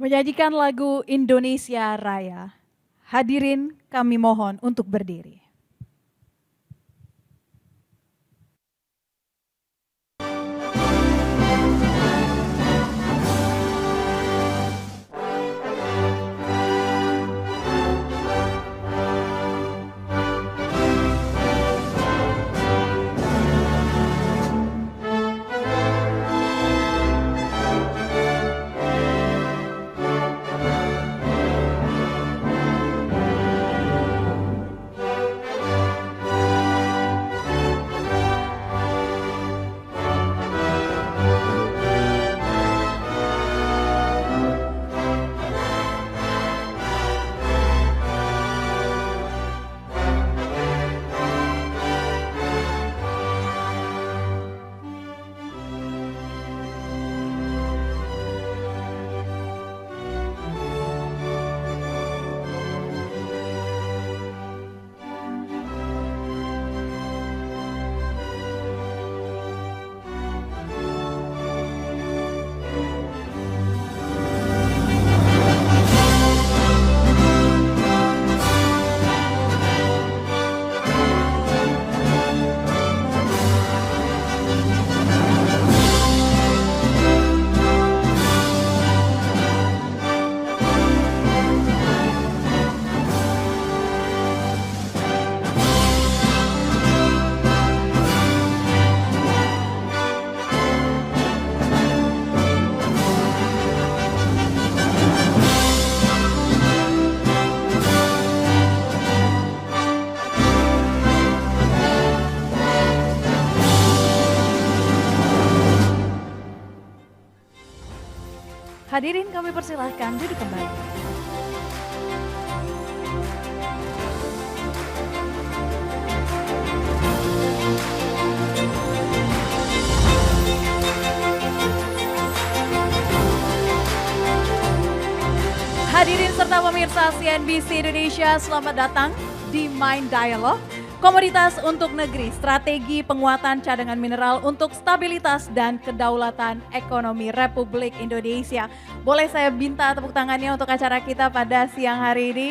Menyajikan lagu Indonesia Raya. Hadirin kami mohon untuk berdiri. Hadirin kami persilahkan duduk kembali. Hadirin serta pemirsa CNBC Indonesia, selamat datang di Mind Dialogue. Komoditas untuk negeri, strategi penguatan cadangan mineral untuk stabilitas dan kedaulatan ekonomi Republik Indonesia. Boleh saya minta tepuk tangannya untuk acara kita pada siang hari ini?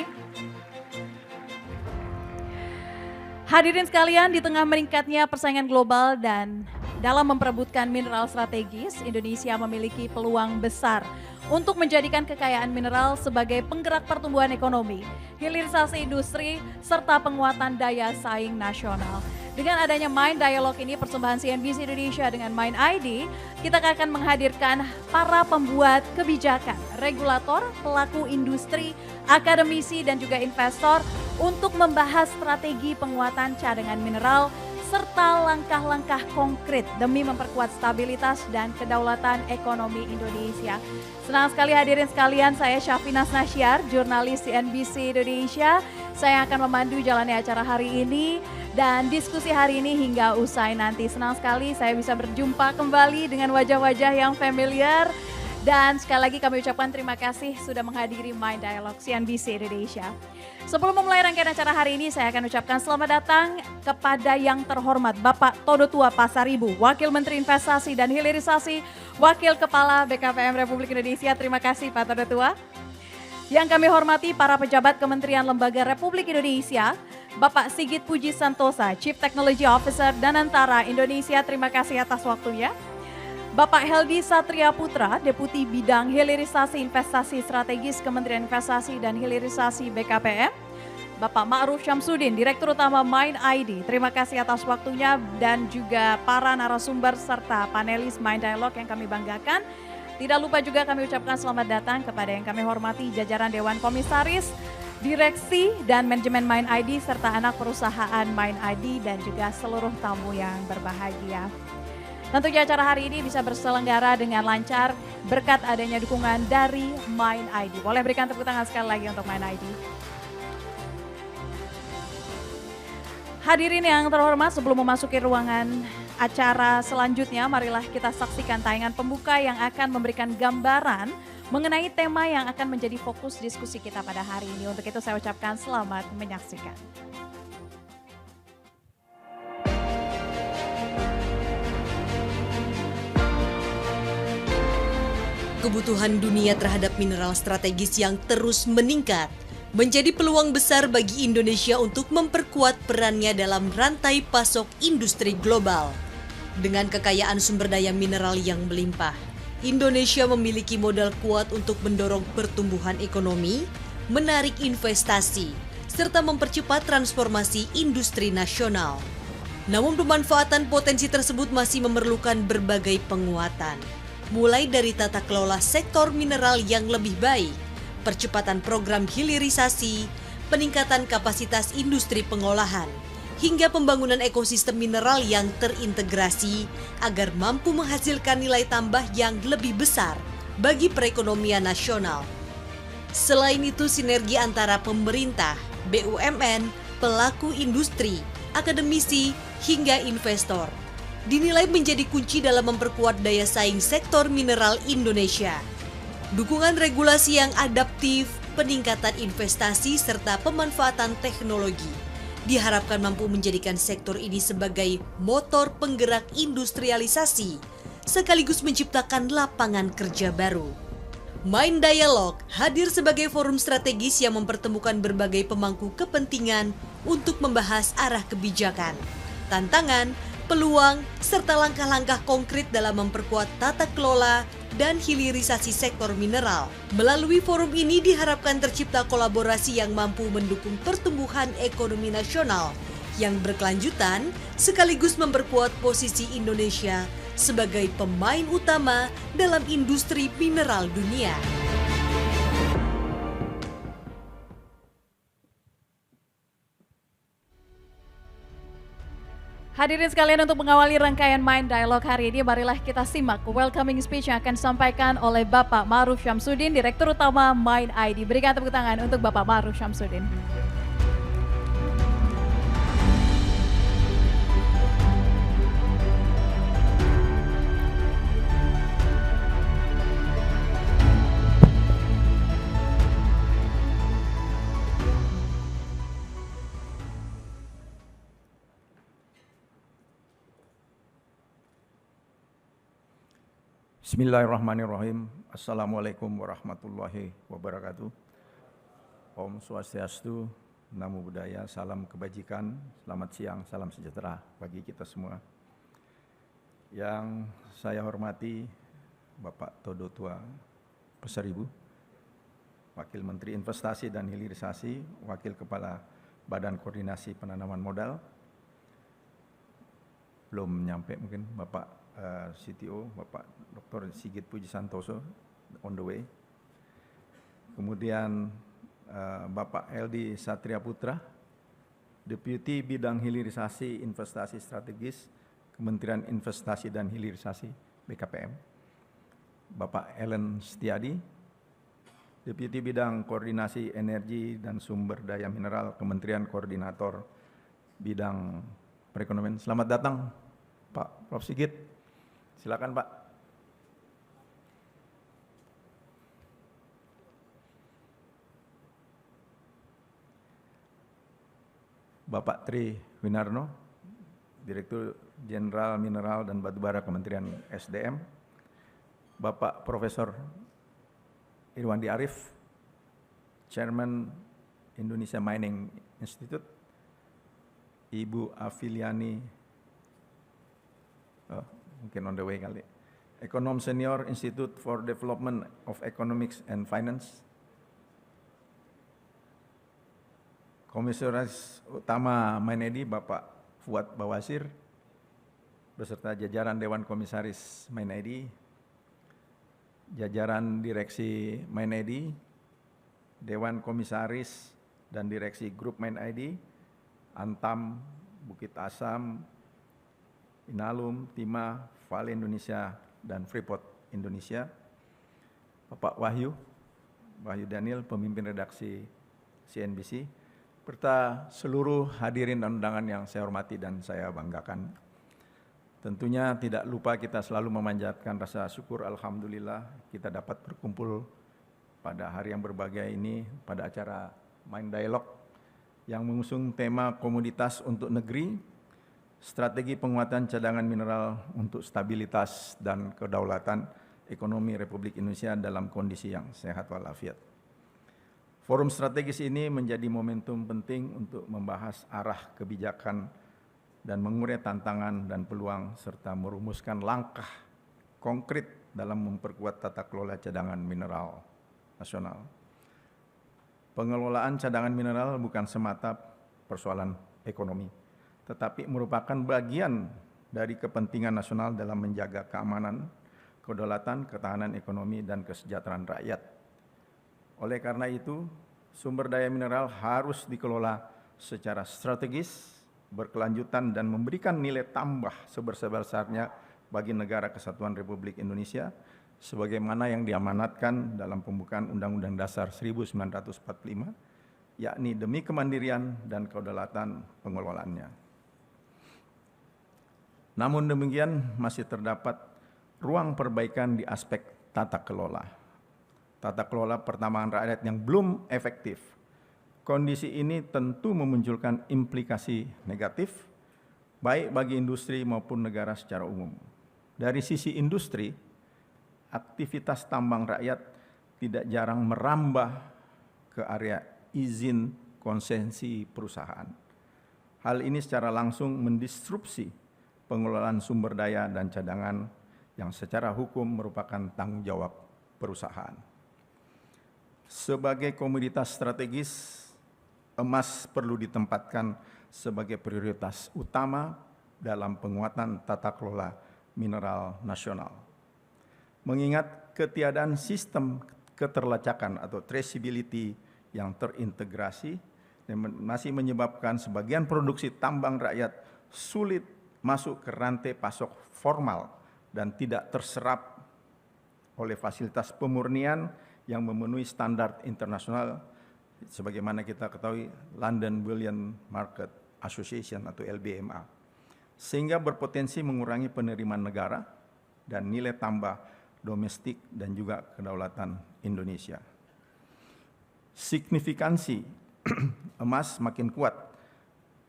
Hadirin sekalian, di tengah meningkatnya persaingan global dan dalam memperebutkan mineral strategis, Indonesia memiliki peluang besar untuk menjadikan kekayaan mineral sebagai penggerak pertumbuhan ekonomi, hilirisasi industri, serta penguatan daya saing nasional. Dengan adanya Mind Dialogue ini, persembahan CNBC Indonesia dengan Mind ID, kita akan menghadirkan para pembuat kebijakan, regulator, pelaku industri, akademisi, dan juga investor untuk membahas strategi penguatan cadangan mineral serta langkah-langkah konkret demi memperkuat stabilitas dan kedaulatan ekonomi Indonesia. Senang sekali hadirin sekalian, saya Syafinas Nasyar, jurnalis CNBC Indonesia. Saya akan memandu jalannya acara hari ini dan diskusi hari ini hingga usai nanti. Senang sekali saya bisa berjumpa kembali dengan wajah-wajah yang familiar. Dan sekali lagi kami ucapkan terima kasih sudah menghadiri Mind Dialogue CNBC Indonesia. Sebelum memulai rangkaian acara hari ini, saya akan ucapkan selamat datang kepada yang terhormat Bapak Todo Tua Pasaribu, Wakil Menteri Investasi dan Hilirisasi, Wakil Kepala BKPM Republik Indonesia. Terima kasih Pak Todo Tua. Yang kami hormati para pejabat Kementerian Lembaga Republik Indonesia, Bapak Sigit Puji Santosa, Chief Technology Officer Danantara Indonesia. Terima kasih atas waktunya. Bapak Heldi Satria Putra, Deputi Bidang Hilirisasi Investasi Strategis Kementerian Investasi dan Hilirisasi BKPM. Bapak Ma'ruf Syamsuddin, Direktur Utama Mind ID. Terima kasih atas waktunya dan juga para narasumber serta panelis Mind Dialogue yang kami banggakan. Tidak lupa juga kami ucapkan selamat datang kepada yang kami hormati jajaran Dewan Komisaris, Direksi dan Manajemen Mind ID serta anak perusahaan Mind ID dan juga seluruh tamu yang berbahagia. Tentunya acara hari ini bisa berselenggara dengan lancar berkat adanya dukungan dari Mind ID. Boleh berikan tepuk tangan sekali lagi untuk Mind ID. Hadirin yang terhormat, sebelum memasuki ruangan acara selanjutnya, marilah kita saksikan tayangan pembuka yang akan memberikan gambaran mengenai tema yang akan menjadi fokus diskusi kita pada hari ini. Untuk itu saya ucapkan selamat menyaksikan. Kebutuhan dunia terhadap mineral strategis yang terus meningkat menjadi peluang besar bagi Indonesia untuk memperkuat perannya dalam rantai pasok industri global. Dengan kekayaan sumber daya mineral yang melimpah, Indonesia memiliki modal kuat untuk mendorong pertumbuhan ekonomi, menarik investasi, serta mempercepat transformasi industri nasional. Namun pemanfaatan potensi tersebut masih memerlukan berbagai penguatan, mulai dari tata kelola sektor mineral yang lebih baik, percepatan program hilirisasi, peningkatan kapasitas industri pengolahan, hingga pembangunan ekosistem mineral yang terintegrasi agar mampu menghasilkan nilai tambah yang lebih besar bagi perekonomian nasional. Selain itu, sinergi antara pemerintah, BUMN, pelaku industri, akademisi, hingga investor dinilai menjadi kunci dalam memperkuat daya saing sektor mineral Indonesia. Dukungan regulasi yang adaptif, peningkatan investasi, serta pemanfaatan teknologi diharapkan mampu menjadikan sektor ini sebagai motor penggerak industrialisasi, sekaligus menciptakan lapangan kerja baru. Mind Dialogue hadir sebagai forum strategis yang mempertemukan berbagai pemangku kepentingan untuk membahas arah kebijakan, tantangan, peluang, serta langkah-langkah konkret dalam memperkuat tata kelola dan hilirisasi sektor mineral. Melalui forum ini diharapkan tercipta kolaborasi yang mampu mendukung pertumbuhan ekonomi nasional yang berkelanjutan sekaligus memperkuat posisi Indonesia sebagai pemain utama dalam industri mineral dunia. Hadirin sekalian, untuk mengawali rangkaian Mind Dialogue hari ini, marilah kita simak welcoming speech yang akan disampaikan oleh Bapak Ma'ruf Syamsuddin, Direktur Utama Mind ID. Berikan tepuk tangan untuk Bapak Ma'ruf Syamsuddin. Bismillahirrahmanirrahim. Assalamualaikum warahmatullahi wabarakatuh. Om Swastiastu, Namo Buddhaya, salam kebajikan, selamat siang, salam sejahtera bagi kita semua. Yang saya hormati Bapak Todo Tua Pasaribu, Wakil Menteri Investasi dan Hilirisasi, Wakil Kepala Badan Koordinasi Penanaman Modal, belum nyampe mungkin Bapak CTO, Bapak Dr. Sigit Puji Santoso, on the way. Kemudian Bapak LD Satria Putra, Deputi Bidang Hilirisasi Investasi Strategis, Kementerian Investasi dan Hilirisasi, BKPM. Bapak Ellen Setiadi, Deputi Bidang Koordinasi Energi dan Sumber Daya Mineral, Kementerian Koordinator Bidang Perekonomian. Selamat datang Pak Prof. Sigit. Silakan Pak. Bapak Tri Winarno, Direktur Jenderal Mineral dan Batubara Kementerian SDM. Bapak Profesor Irwandi Arif, Chairman Indonesia Mining Institute. Ibu Afiliani, mungkin on the way kali, Ekonom Senior Institute for Development of Economics and Finance. Komisaris Utama Mainedi Bapak Fuad Bawasir, beserta jajaran Dewan Komisaris Mainedi, jajaran Direksi Mainedi, Dewan Komisaris dan Direksi Grup Mainedi, Antam, Bukit Asam, Inalum, Timah, Vale Indonesia, dan Freeport Indonesia. Bapak Wahyu Daniel, pemimpin redaksi CNBC, serta seluruh hadirin dan undangan yang saya hormati dan saya banggakan. Tentunya tidak lupa kita selalu memanjatkan rasa syukur, alhamdulillah kita dapat berkumpul pada hari yang berbahagia ini pada acara Mind Dialogue yang mengusung tema komoditas untuk negeri, strategi penguatan cadangan mineral untuk stabilitas dan kedaulatan ekonomi Republik Indonesia dalam kondisi yang sehat walafiat. Forum strategis ini menjadi momentum penting untuk membahas arah kebijakan dan mengurai tantangan dan peluang serta merumuskan langkah konkret dalam memperkuat tata kelola cadangan mineral nasional. Pengelolaan cadangan mineral bukan semata persoalan ekonomi, tetapi merupakan bagian dari kepentingan nasional dalam menjaga keamanan, kedaulatan, ketahanan ekonomi, dan kesejahteraan rakyat. Oleh karena itu, sumber daya mineral harus dikelola secara strategis, berkelanjutan, dan memberikan nilai tambah sebesar-besarnya bagi negara kesatuan Republik Indonesia, sebagaimana yang diamanatkan dalam pembukaan Undang-Undang Dasar 1945, yakni demi kemandirian dan kedaulatan pengelolaannya. Namun demikian, masih terdapat ruang perbaikan di aspek tata kelola. Tata kelola pertambangan rakyat yang belum efektif. Kondisi ini tentu memunculkan implikasi negatif, baik bagi industri maupun negara secara umum. Dari sisi industri, aktivitas tambang rakyat tidak jarang merambah ke area izin konsesi perusahaan. Hal ini secara langsung mendisrupsi pengelolaan sumber daya dan cadangan yang secara hukum merupakan tanggung jawab perusahaan. Sebagai komoditas strategis, emas perlu ditempatkan sebagai prioritas utama dalam penguatan tata kelola mineral nasional. Mengingat ketiadaan sistem keterlacakan atau traceability yang terintegrasi dan masih menyebabkan sebagian produksi tambang rakyat sulit masuk ke rantai pasok formal dan tidak terserap oleh fasilitas pemurnian yang memenuhi standar internasional sebagaimana kita ketahui London Bullion Market Association atau LBMA, sehingga berpotensi mengurangi penerimaan negara dan nilai tambah domestik dan juga kedaulatan Indonesia. Signifikansi emas makin kuat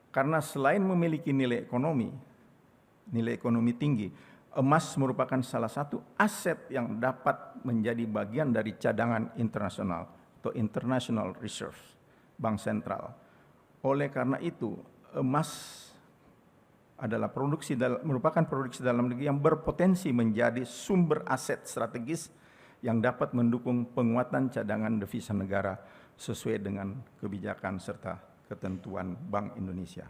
karena selain memiliki nilai ekonomi tinggi, emas merupakan salah satu aset yang dapat menjadi bagian dari cadangan internasional atau international reserve bank sentral. Oleh karena itu, emas adalah merupakan produksi dalam negeri yang berpotensi menjadi sumber aset strategis yang dapat mendukung penguatan cadangan devisa negara sesuai dengan kebijakan serta ketentuan Bank Indonesia.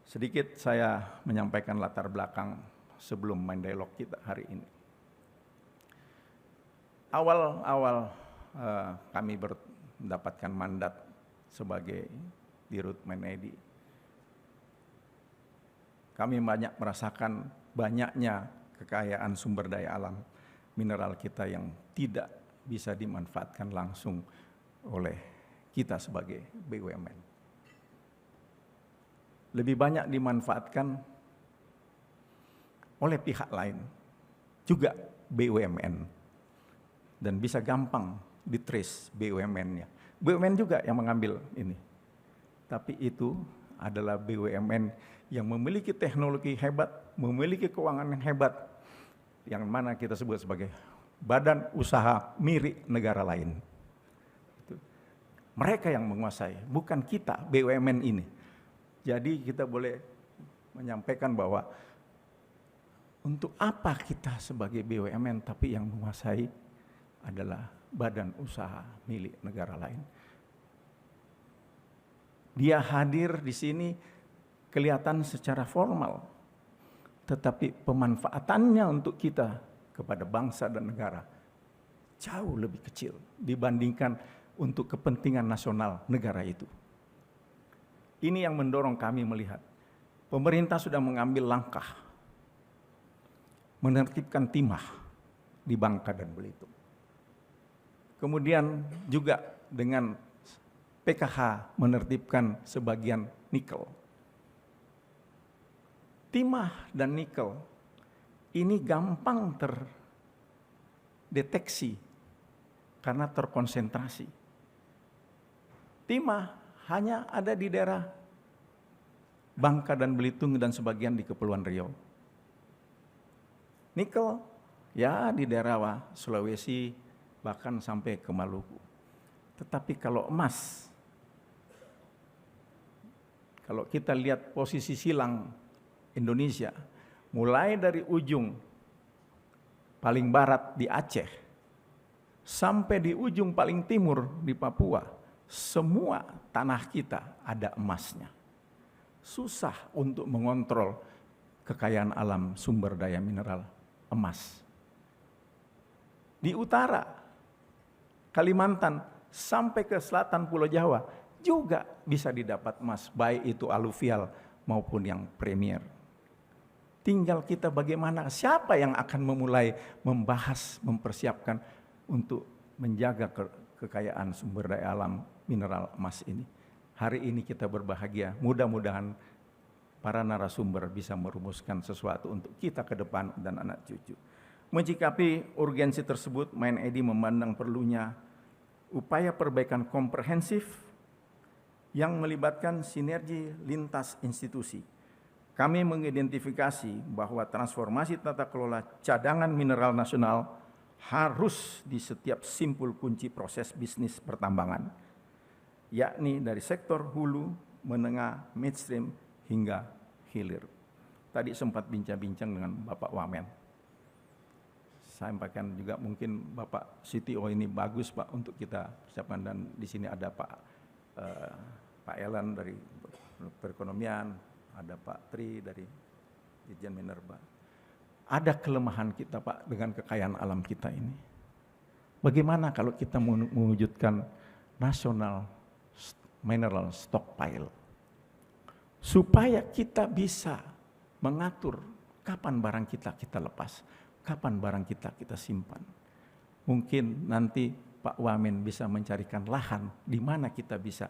Sedikit saya menyampaikan latar belakang sebelum main dialog kita hari ini. Awal kami mendapatkan mandat sebagai Dirut MindID, kami banyak merasakan banyaknya kekayaan sumber daya alam mineral kita yang tidak bisa dimanfaatkan langsung oleh kita sebagai BUMN. Lebih banyak dimanfaatkan oleh pihak lain, juga BUMN, dan bisa gampang di-trace BUMN-nya. BUMN juga yang mengambil ini, tapi itu adalah BUMN yang memiliki teknologi hebat, memiliki keuangan yang hebat, yang mana kita sebut sebagai badan usaha milik negara lain. Mereka yang menguasai, bukan kita BUMN ini. Jadi kita boleh menyampaikan bahwa untuk apa kita sebagai BUMN tapi yang menguasai adalah badan usaha milik negara lain. Dia hadir di sini kelihatan secara formal, tetapi pemanfaatannya untuk kita kepada bangsa dan negara jauh lebih kecil dibandingkan untuk kepentingan nasional negara itu. Ini yang mendorong kami melihat pemerintah sudah mengambil langkah menertibkan timah di Bangka dan Belitung. Kemudian juga dengan PKH menertibkan sebagian nikel. Timah dan nikel ini gampang terdeteksi karena terkonsentrasi. Timah hanya ada di daerah Bangka dan Belitung dan sebagian di Kepulauan Riau. Nikel ya di daerah Sulawesi, bahkan sampai ke Maluku. Tetapi kalau emas, kalau kita lihat posisi silang Indonesia, mulai dari ujung paling barat di Aceh, sampai di ujung paling timur di Papua, semua tanah kita ada emasnya. Susah untuk mengontrol kekayaan alam sumber daya mineral emas. Di utara, Kalimantan, sampai ke selatan Pulau Jawa, juga bisa didapat emas, baik itu aluvial maupun yang premier. Tinggal kita bagaimana, siapa yang akan memulai membahas, mempersiapkan untuk menjaga kekayaan sumber daya alam mineral emas ini. Hari ini kita berbahagia, mudah-mudahan para narasumber bisa merumuskan sesuatu untuk kita ke depan dan anak cucu. Menyikapi urgensi tersebut, MindID memandang perlunya upaya perbaikan komprehensif yang melibatkan sinergi lintas institusi. Kami mengidentifikasi bahwa transformasi tata kelola cadangan mineral nasional harus di setiap simpul kunci proses bisnis pertambangan, yakni dari sektor hulu, menengah, midstream, hingga hilir. Tadi sempat bincang-bincang dengan Bapak Wamen. Saya sampaikan juga mungkin Bapak CTO ini bagus Pak untuk kita persiapkan, dan di sini ada Pak Elan dari perekonomian, ada Pak Tri dari Dirjen Minerba. Ada kelemahan kita Pak dengan kekayaan alam kita ini. Bagaimana kalau kita mewujudkan national mineral stockpile, supaya kita bisa mengatur kapan barang kita lepas, kapan barang kita simpan. Mungkin nanti Pak Wamen bisa mencarikan lahan di mana kita bisa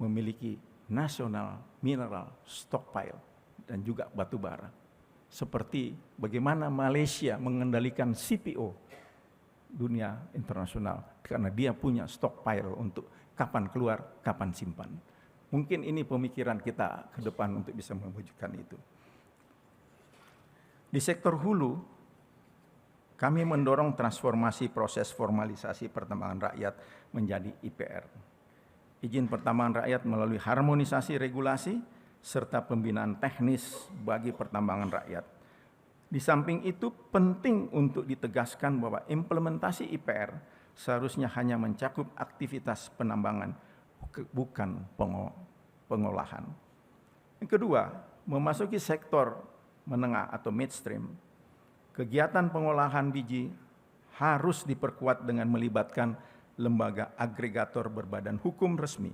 memiliki national mineral stockpile dan juga batu bara. Seperti bagaimana Malaysia mengendalikan CPO dunia internasional, karena dia punya stockpile untuk kapan keluar, kapan simpan. Mungkin ini pemikiran kita ke depan untuk bisa mewujudkan itu. Di sektor hulu, kami mendorong transformasi proses formalisasi pertambangan rakyat menjadi IPR. Izin pertambangan rakyat melalui harmonisasi regulasi serta pembinaan teknis bagi pertambangan rakyat. Di samping itu penting untuk ditegaskan bahwa implementasi IPR seharusnya hanya mencakup aktivitas penambangan, bukan pengolahan. Yang kedua, memasuki sektor menengah atau midstream, kegiatan pengolahan biji harus diperkuat dengan melibatkan lembaga agregator berbadan hukum resmi.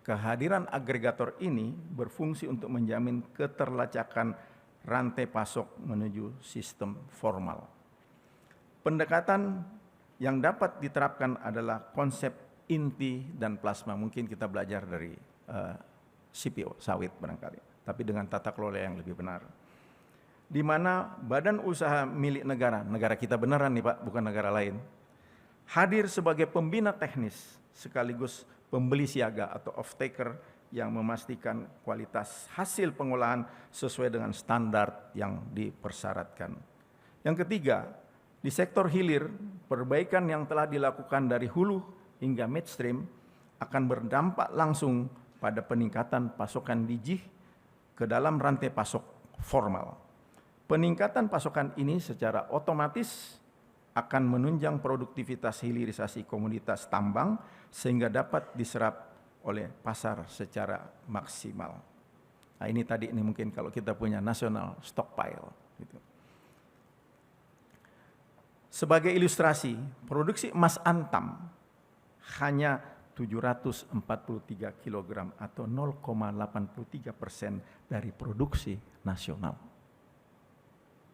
Kehadiran agregator ini berfungsi untuk menjamin keterlacakan rantai pasok menuju sistem formal. Pendekatan yang dapat diterapkan adalah konsep inti dan plasma. Mungkin kita belajar dari CPO, sawit barangkali, tapi dengan tata kelola yang lebih benar. Di mana badan usaha milik negara, negara kita beneran nih Pak, bukan negara lain, hadir sebagai pembina teknis sekaligus pembeli siaga atau off-taker yang memastikan kualitas hasil pengolahan sesuai dengan standar yang dipersyaratkan. Yang ketiga, di sektor hilir, perbaikan yang telah dilakukan dari hulu hingga midstream akan berdampak langsung pada peningkatan pasokan biji ke dalam rantai pasok formal. Peningkatan pasokan ini secara otomatis akan menunjang produktivitas hilirisasi komoditas tambang sehingga dapat diserap oleh pasar secara maksimal. Nah, ini tadi ini mungkin kalau kita punya national stockpile. Gitu. Sebagai ilustrasi, produksi emas antam hanya 743 kg atau 0,83% dari produksi nasional.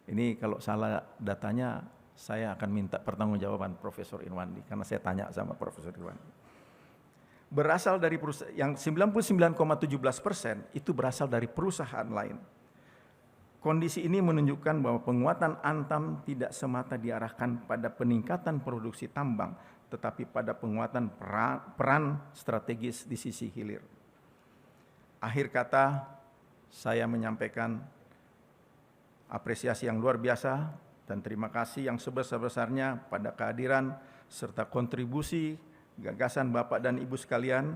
Ini kalau salah datanya, saya akan minta pertanggungjawaban Profesor Irwandi, karena saya tanya sama Profesor Irwandi. Berasal dari perusahaan yang 99,17% itu berasal dari perusahaan lain. Kondisi ini menunjukkan bahwa penguatan Antam tidak semata diarahkan pada peningkatan produksi tambang, tetapi pada penguatan peran strategis di sisi hilir. Akhir kata, saya menyampaikan apresiasi yang luar biasa dan terima kasih yang sebesar-besarnya pada kehadiran serta kontribusi gagasan Bapak dan Ibu sekalian.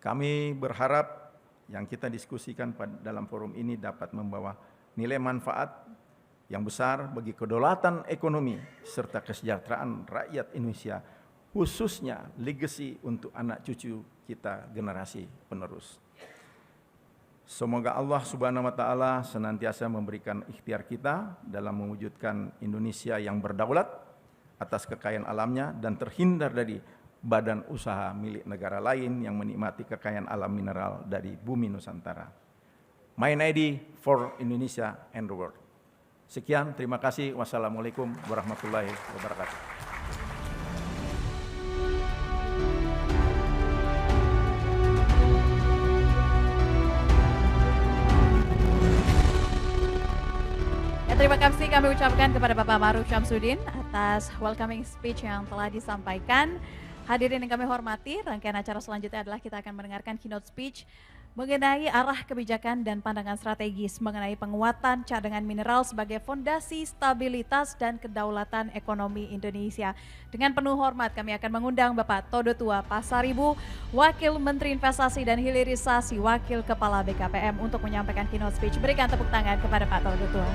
Kami berharap yang kita diskusikan dalam forum ini dapat membawa nilai manfaat yang besar bagi kedaulatan ekonomi serta kesejahteraan rakyat Indonesia, khususnya legacy untuk anak cucu kita generasi penerus. Semoga Allah Subhanahu wa taala senantiasa memberikan ikhtiar kita dalam mewujudkan Indonesia yang berdaulat atas kekayaan alamnya dan terhindar dari badan usaha milik negara lain yang menikmati kekayaan alam mineral dari bumi Nusantara. MindID for Indonesia and the world. Sekian, terima kasih. Wassalamualaikum warahmatullahi wabarakatuh. Terima kasih kami ucapkan kepada Bapak Ma'ruf Syamsuddin atas welcoming speech yang telah disampaikan. Hadirin yang kami hormati, rangkaian acara selanjutnya adalah kita akan mendengarkan keynote speech mengenai arah kebijakan dan pandangan strategis mengenai penguatan cadangan mineral sebagai fondasi stabilitas dan kedaulatan ekonomi Indonesia. Dengan penuh hormat kami akan mengundang Bapak Todo Tua Pasaribu, Wakil Menteri Investasi dan Hilirisasi, Wakil Kepala BKPM untuk menyampaikan keynote speech. Berikan tepuk tangan kepada Pak Todo Tua.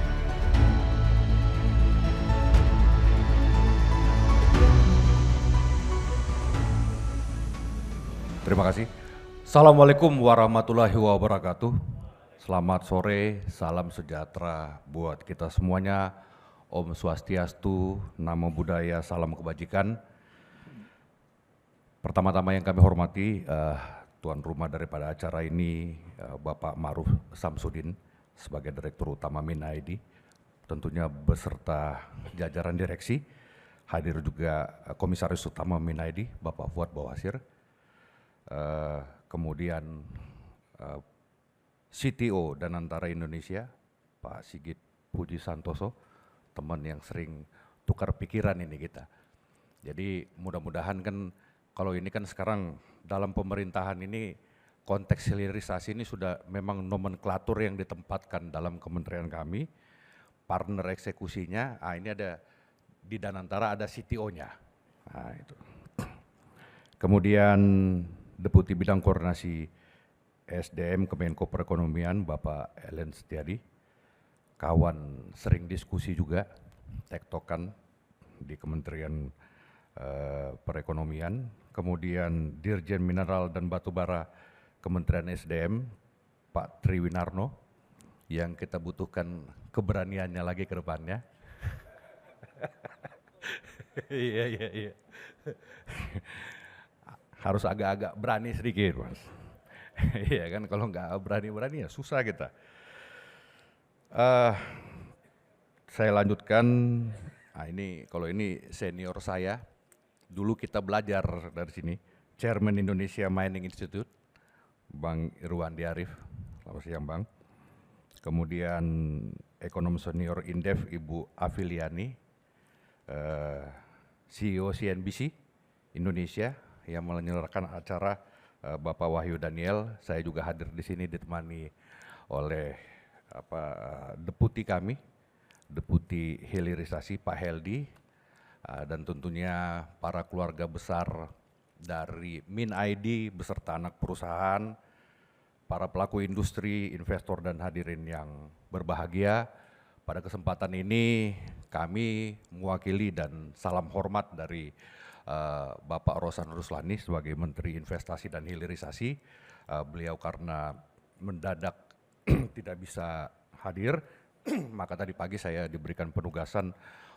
Terima kasih. Assalamualaikum warahmatullahi wabarakatuh. Selamat sore, salam sejahtera buat kita semuanya. Om Swastiastu, Namo Buddhaya, salam kebajikan. Pertama-tama yang kami hormati, tuan rumah daripada acara ini, Bapak Ma'ruf Syamsuddin sebagai Direktur Utama MindID, tentunya beserta jajaran direksi. Hadir juga Komisaris Utama MindID, Bapak Fuad Bawasir. Kemudian CTO Danantara Indonesia, Pak Sigit Puji Santoso, teman yang sering tukar pikiran ini kita. Jadi mudah-mudahan kan kalau ini kan sekarang dalam pemerintahan ini konteks hilirisasi ini sudah memang nomenklatur yang ditempatkan dalam kementerian kami, partner eksekusinya, ini ada di Danantara ada CTO-nya. Nah, itu. Kemudian Deputi Bidang Koordinasi SDM Kemenko Perekonomian Bapak Ellen Setiadi, kawan sering diskusi juga, tektokan di Kementerian Perekonomian. Kemudian Dirjen Mineral dan Batubara Kementerian SDM Pak Triwinarno, yang kita butuhkan keberaniannya lagi ke depannya. Iya. Harus agak-agak berani sedikit, Mas. Iya kan, kalau nggak berani-berani ya susah kita. Saya lanjutkan, ini kalau ini senior saya, dulu kita belajar dari sini, Chairman Indonesia Mining Institute, Bang Irwandi Arif, selamat siang Bang. Kemudian ekonom senior Indef Ibu Afiliani, CEO CNBC Indonesia, yang menyelenggarakan acara Bapak Wahyu Daniel. Saya juga hadir di sini ditemani oleh deputi kami, Deputi Hilirisasi Pak Heldi, dan tentunya para keluarga besar dari MindID beserta anak perusahaan, para pelaku industri, investor dan hadirin yang berbahagia. Pada kesempatan ini kami mewakili dan salam hormat dari Bapak Rosan Ruslani sebagai Menteri Investasi dan Hilirisasi. Beliau karena mendadak tidak bisa hadir, maka tadi pagi saya diberikan penugasan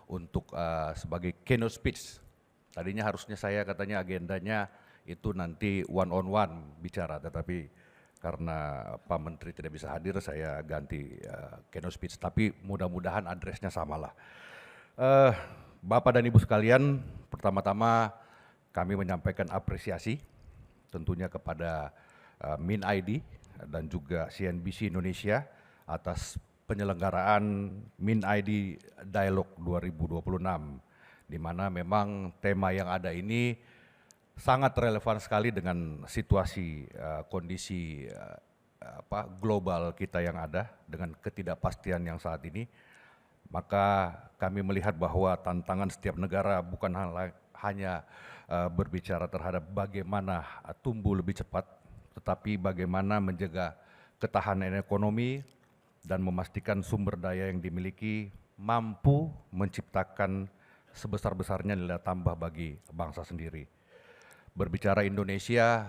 untuk sebagai keynote speech. Tadinya harusnya saya katanya agendanya itu nanti one on one bicara, tetapi karena Pak Menteri tidak bisa hadir, saya ganti keynote speech. Tapi mudah-mudahan address-nya samalah. Bapak dan Ibu sekalian, pertama-tama kami menyampaikan apresiasi tentunya kepada MindID dan juga CNBC Indonesia atas penyelenggaraan MindID Dialog 2026, di mana memang tema yang ada ini sangat relevan sekali dengan situasi kondisi global kita yang ada dengan ketidakpastian yang saat ini. Maka kami melihat bahwa tantangan setiap negara bukan hanya berbicara terhadap bagaimana tumbuh lebih cepat, tetapi bagaimana menjaga ketahanan ekonomi dan memastikan sumber daya yang dimiliki mampu menciptakan sebesar-besarnya nilai tambah bagi bangsa sendiri. Berbicara Indonesia,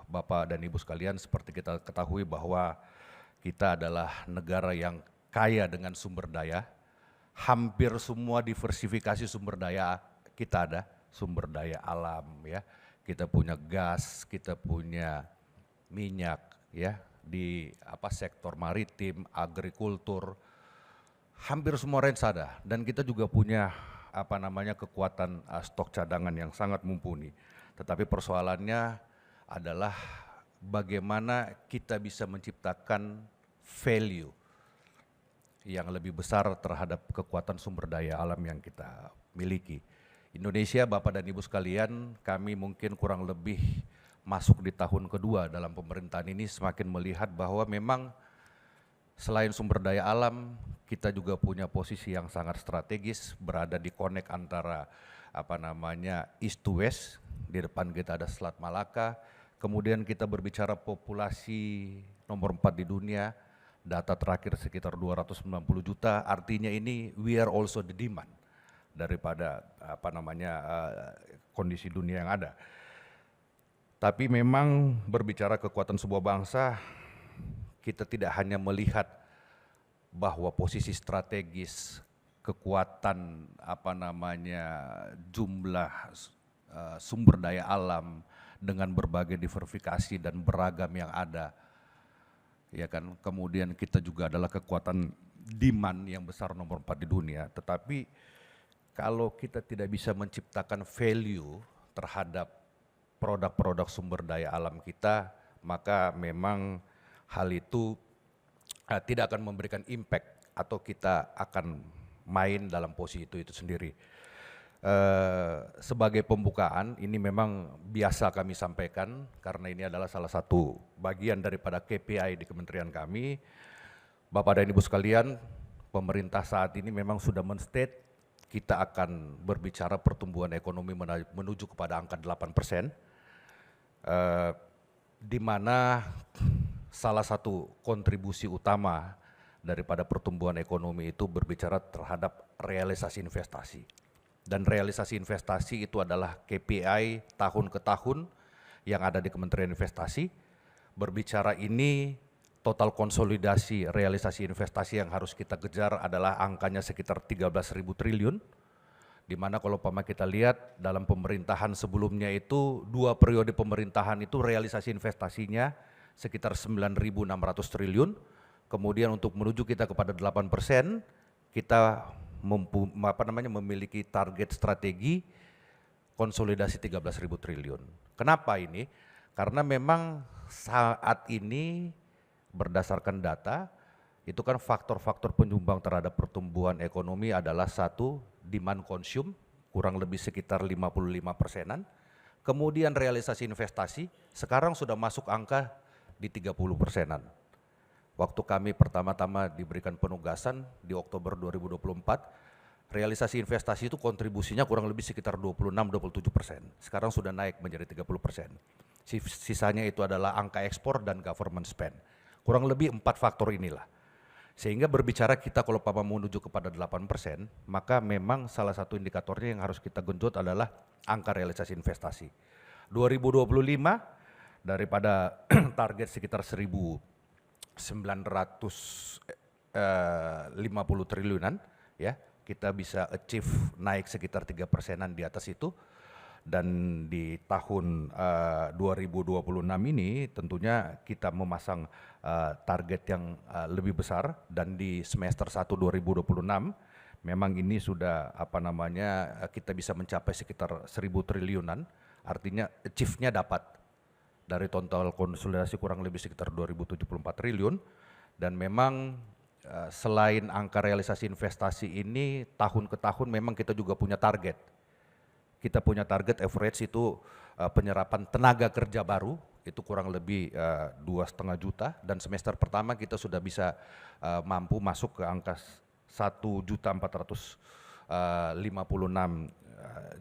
Bapak dan Ibu sekalian, seperti kita ketahui bahwa kita adalah negara yang kaya dengan sumber daya. Hampir semua diversifikasi sumber daya kita ada, sumber daya alam ya. Kita punya gas, kita punya minyak ya, di sektor maritim, agrikultur, hampir semua range ada, dan kita juga punya kekuatan stok cadangan yang sangat mumpuni. Tetapi persoalannya adalah bagaimana kita bisa menciptakan value yang lebih besar terhadap kekuatan sumber daya alam yang kita miliki. Indonesia, Bapak dan Ibu sekalian, kami mungkin kurang lebih masuk di tahun kedua dalam pemerintahan ini, semakin melihat bahwa memang selain sumber daya alam, kita juga punya posisi yang sangat strategis, berada di connect antara east to west. Di depan kita ada Selat Malaka, kemudian kita berbicara populasi nomor 4 di dunia, data terakhir sekitar 290 juta, artinya ini we are also the demand daripada kondisi dunia yang ada. Tapi memang berbicara kekuatan sebuah bangsa, kita tidak hanya melihat bahwa posisi strategis, kekuatan jumlah sumber daya alam dengan berbagai diversifikasi dan beragam yang ada. Ya kan, kemudian kita juga adalah kekuatan demand yang besar nomor 4 di dunia, tetapi kalau kita tidak bisa menciptakan value terhadap produk-produk sumber daya alam kita, maka memang hal itu tidak akan memberikan impact atau kita akan main dalam posisi itu sendiri. Sebagai pembukaan, ini memang biasa kami sampaikan karena ini adalah salah satu bagian daripada KPI di kementerian kami. Bapak dan Ibu sekalian, pemerintah saat ini memang sudah men-state kita akan berbicara pertumbuhan ekonomi menuju kepada angka 8%, di mana salah satu kontribusi utama daripada pertumbuhan ekonomi itu berbicara terhadap realisasi investasi. Dan realisasi investasi itu adalah KPI tahun ke tahun yang ada di Kementerian Investasi. Berbicara ini total konsolidasi realisasi investasi yang harus kita kejar adalah angkanya sekitar 13.000 triliun. Di mana kalau kita lihat dalam pemerintahan sebelumnya itu 2 periode pemerintahan itu realisasi investasinya sekitar 9.600 triliun. Kemudian untuk menuju kita kepada 8%, kita memiliki target strategi konsolidasi 13.000 triliun. Kenapa ini? Karena memang saat ini berdasarkan data, itu kan faktor-faktor penyumbang terhadap pertumbuhan ekonomi adalah satu, demand consume, kurang lebih sekitar 55%-an. Kemudian realisasi investasi, sekarang sudah masuk angka di 30%-an. Waktu kami pertama-tama diberikan penugasan di Oktober 2024, realisasi investasi itu kontribusinya kurang lebih sekitar 26-27%. Sekarang sudah naik menjadi 30%. Sisanya itu adalah angka ekspor dan government spend. Kurang lebih 4 faktor inilah. Sehingga berbicara kita kalau mau menuju kepada 8%, maka memang salah satu indikatornya yang harus kita genjot adalah angka realisasi investasi. 2025 daripada target sekitar 1.950 triliunan, ya kita bisa achieve naik sekitar 3%-an di atas itu. Dan di tahun 2026 ini tentunya kita memasang target yang lebih besar, dan di semester 1 2026 memang ini sudah kita bisa mencapai sekitar 1.000 triliunan, artinya achieve-nya dapat dari total konsolidasi kurang lebih sekitar 2.074 triliun. Dan memang selain angka realisasi investasi ini tahun ke tahun memang kita juga punya target. Kita punya target average itu penyerapan tenaga kerja baru itu kurang lebih 2,5 juta, dan semester pertama kita sudah bisa mampu masuk ke angka 1.456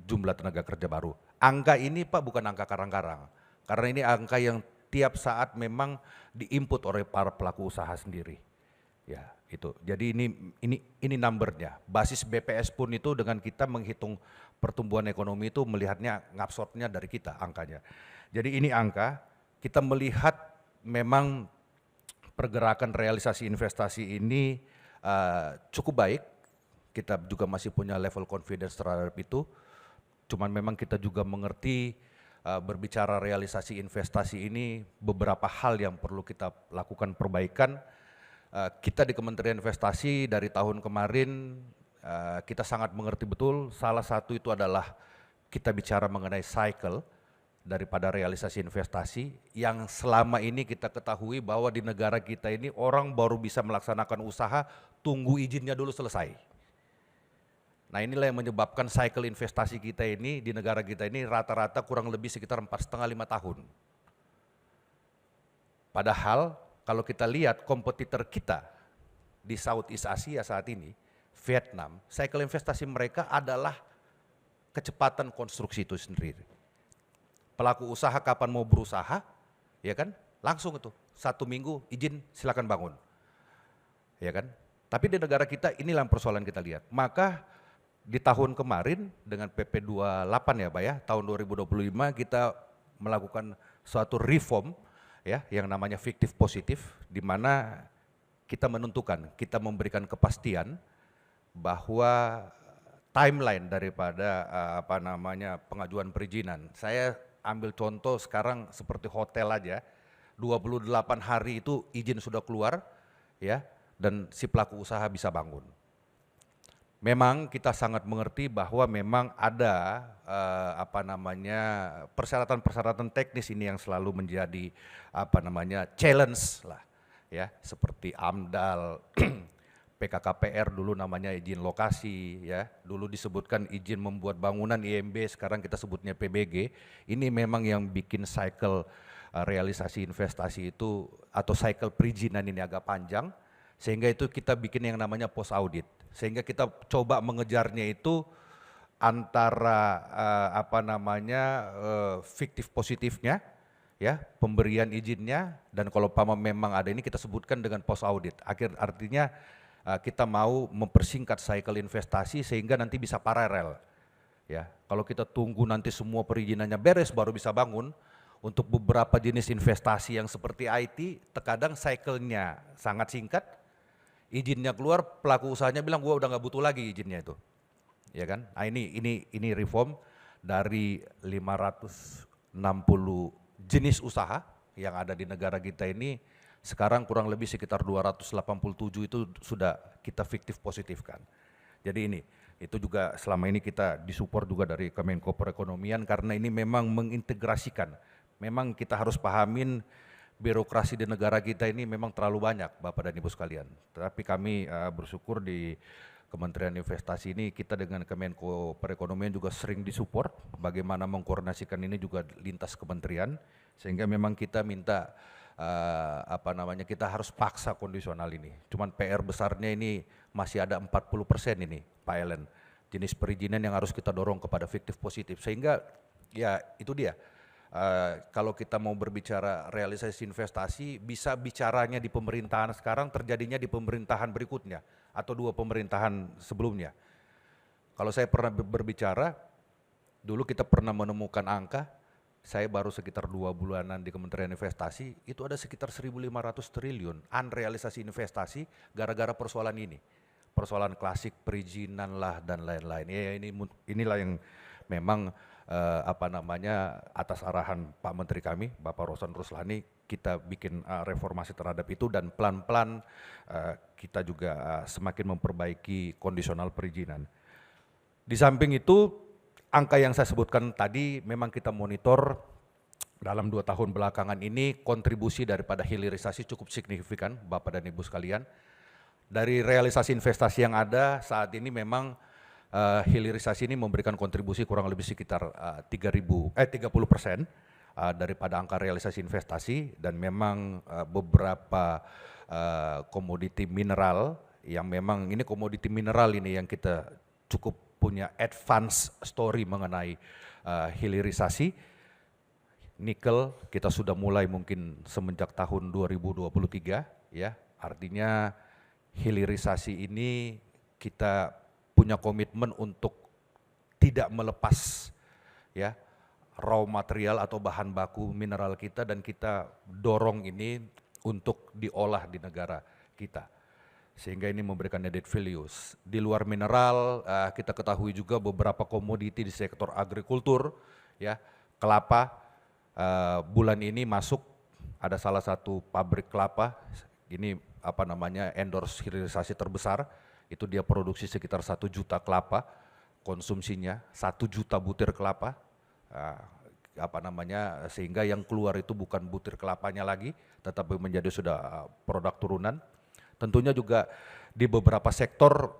jumlah tenaga kerja baru. Angka ini Pak bukan angka karang-karang, karena ini angka yang tiap saat memang diinput oleh para pelaku usaha sendiri. Ya, itu. Jadi ini numbernya. Basis BPS pun itu dengan kita menghitung pertumbuhan ekonomi itu melihatnya ngabsorbnya dari kita angkanya. Jadi ini angka, kita melihat memang pergerakan realisasi investasi ini cukup baik. Kita juga masih punya level confidence terhadap itu. Cuman memang kita juga mengerti berbicara realisasi investasi ini beberapa hal yang perlu kita lakukan perbaikan. Kita di Kementerian Investasi dari tahun kemarin kita sangat mengerti betul, salah satu itu adalah kita bicara mengenai cycle daripada realisasi investasi yang selama ini kita ketahui bahwa di negara kita ini orang baru bisa melaksanakan usaha tunggu izinnya dulu selesai. Nah inilah yang menyebabkan cycle investasi kita ini di negara kita ini rata-rata kurang lebih sekitar 4,5–5 tahun. Padahal kalau kita lihat kompetitor kita di Southeast Asia saat ini, Vietnam, cycle investasi mereka adalah kecepatan konstruksi itu sendiri. Pelaku usaha kapan mau berusaha, ya kan, langsung itu 1 minggu izin silakan bangun, ya kan. Tapi di negara kita inilah persoalan kita lihat. Maka di tahun kemarin dengan PP 28 ya Pak ya, tahun 2025 kita melakukan suatu reform ya yang namanya fiktif positif, di mana kita menentukan, kita memberikan kepastian bahwa timeline daripada pengajuan perizinan. Saya ambil contoh sekarang seperti hotel aja, 28 hari itu izin sudah keluar ya, dan si pelaku usaha bisa bangun. Memang kita sangat mengerti bahwa memang ada persyaratan-persyaratan teknis ini yang selalu menjadi challenge lah ya, seperti AMDAL, PKKPR dulu namanya izin lokasi ya, dulu disebutkan izin membuat bangunan IMB, sekarang kita sebutnya PBG. Ini memang yang bikin cycle realisasi investasi itu atau cycle perizinan ini agak panjang, sehingga itu kita bikin yang namanya post audit. Sehingga kita coba mengejarnya itu antara fiktif positifnya ya, pemberian izinnya, dan kalau memang ada ini kita sebutkan dengan post audit. Artinya kita mau mempersingkat cycle investasi sehingga nanti bisa paralel ya. Kalau kita tunggu nanti semua perizinannya beres baru bisa bangun, untuk beberapa jenis investasi yang seperti IT terkadang cycle-nya sangat singkat. Izinnya keluar, pelaku usahanya bilang gua udah nggak butuh lagi izinnya itu, ya kan? Nah, ini reform dari 560 jenis usaha yang ada di negara kita ini, sekarang kurang lebih sekitar 287 itu sudah kita fiktif positifkan. Jadi ini, itu juga selama ini kita disupport juga dari Kemenko Perekonomian, karena ini memang mengintegrasikan. Memang kita harus pahamin birokrasi di negara kita ini memang terlalu banyak Bapak dan Ibu sekalian. Tapi kami bersyukur di Kementerian Investasi ini kita dengan Kemenko Perekonomian juga sering disupport bagaimana mengkoordinasikan ini juga lintas kementerian, sehingga memang kita minta kita harus paksa kondisional ini. Cuman PR besarnya ini masih ada 40% ini Pak Ellen, jenis perizinan yang harus kita dorong kepada fiktif positif, sehingga ya itu dia. Kalau kita mau berbicara realisasi investasi, bisa bicaranya di pemerintahan sekarang, terjadinya di pemerintahan berikutnya atau 2 pemerintahan sebelumnya. Kalau saya pernah berbicara, dulu kita pernah menemukan angka, saya baru sekitar 2 bulanan di Kementerian Investasi, itu ada sekitar 1.500 triliun unrealisasi investasi gara-gara persoalan ini. Persoalan klasik perizinan lah dan lain-lain. Ya inilah yang memang atas arahan Pak Menteri kami, Bapak Rosan Ruslani, kita bikin reformasi terhadap itu, dan pelan-pelan kita juga semakin memperbaiki kondisional perizinan. Di samping itu, angka yang saya sebutkan tadi memang kita monitor dalam 2 tahun belakangan ini, kontribusi daripada hilirisasi cukup signifikan Bapak dan Ibu sekalian. Dari realisasi investasi yang ada saat ini memang hilirisasi ini memberikan kontribusi kurang lebih sekitar 30% daripada angka realisasi investasi, dan memang beberapa komoditi mineral yang memang ini komoditi mineral ini yang kita cukup punya advance story mengenai hilirisasi. Nikel kita sudah mulai mungkin semenjak tahun 2023 ya. Artinya hilirisasi ini kita punya komitmen untuk tidak melepas ya raw material atau bahan baku mineral kita, dan kita dorong ini untuk diolah di negara kita. Sehingga ini memberikan added values. Di luar mineral, kita ketahui juga beberapa komoditi di sektor agrikultur, ya, kelapa. Bulan ini masuk ada salah satu pabrik kelapa, ini endorse hilirisasi terbesar, itu dia produksi sekitar 1 juta kelapa, konsumsinya 1 juta butir kelapa, sehingga yang keluar itu bukan butir kelapanya lagi, tetapi menjadi sudah produk turunan. Tentunya juga di beberapa sektor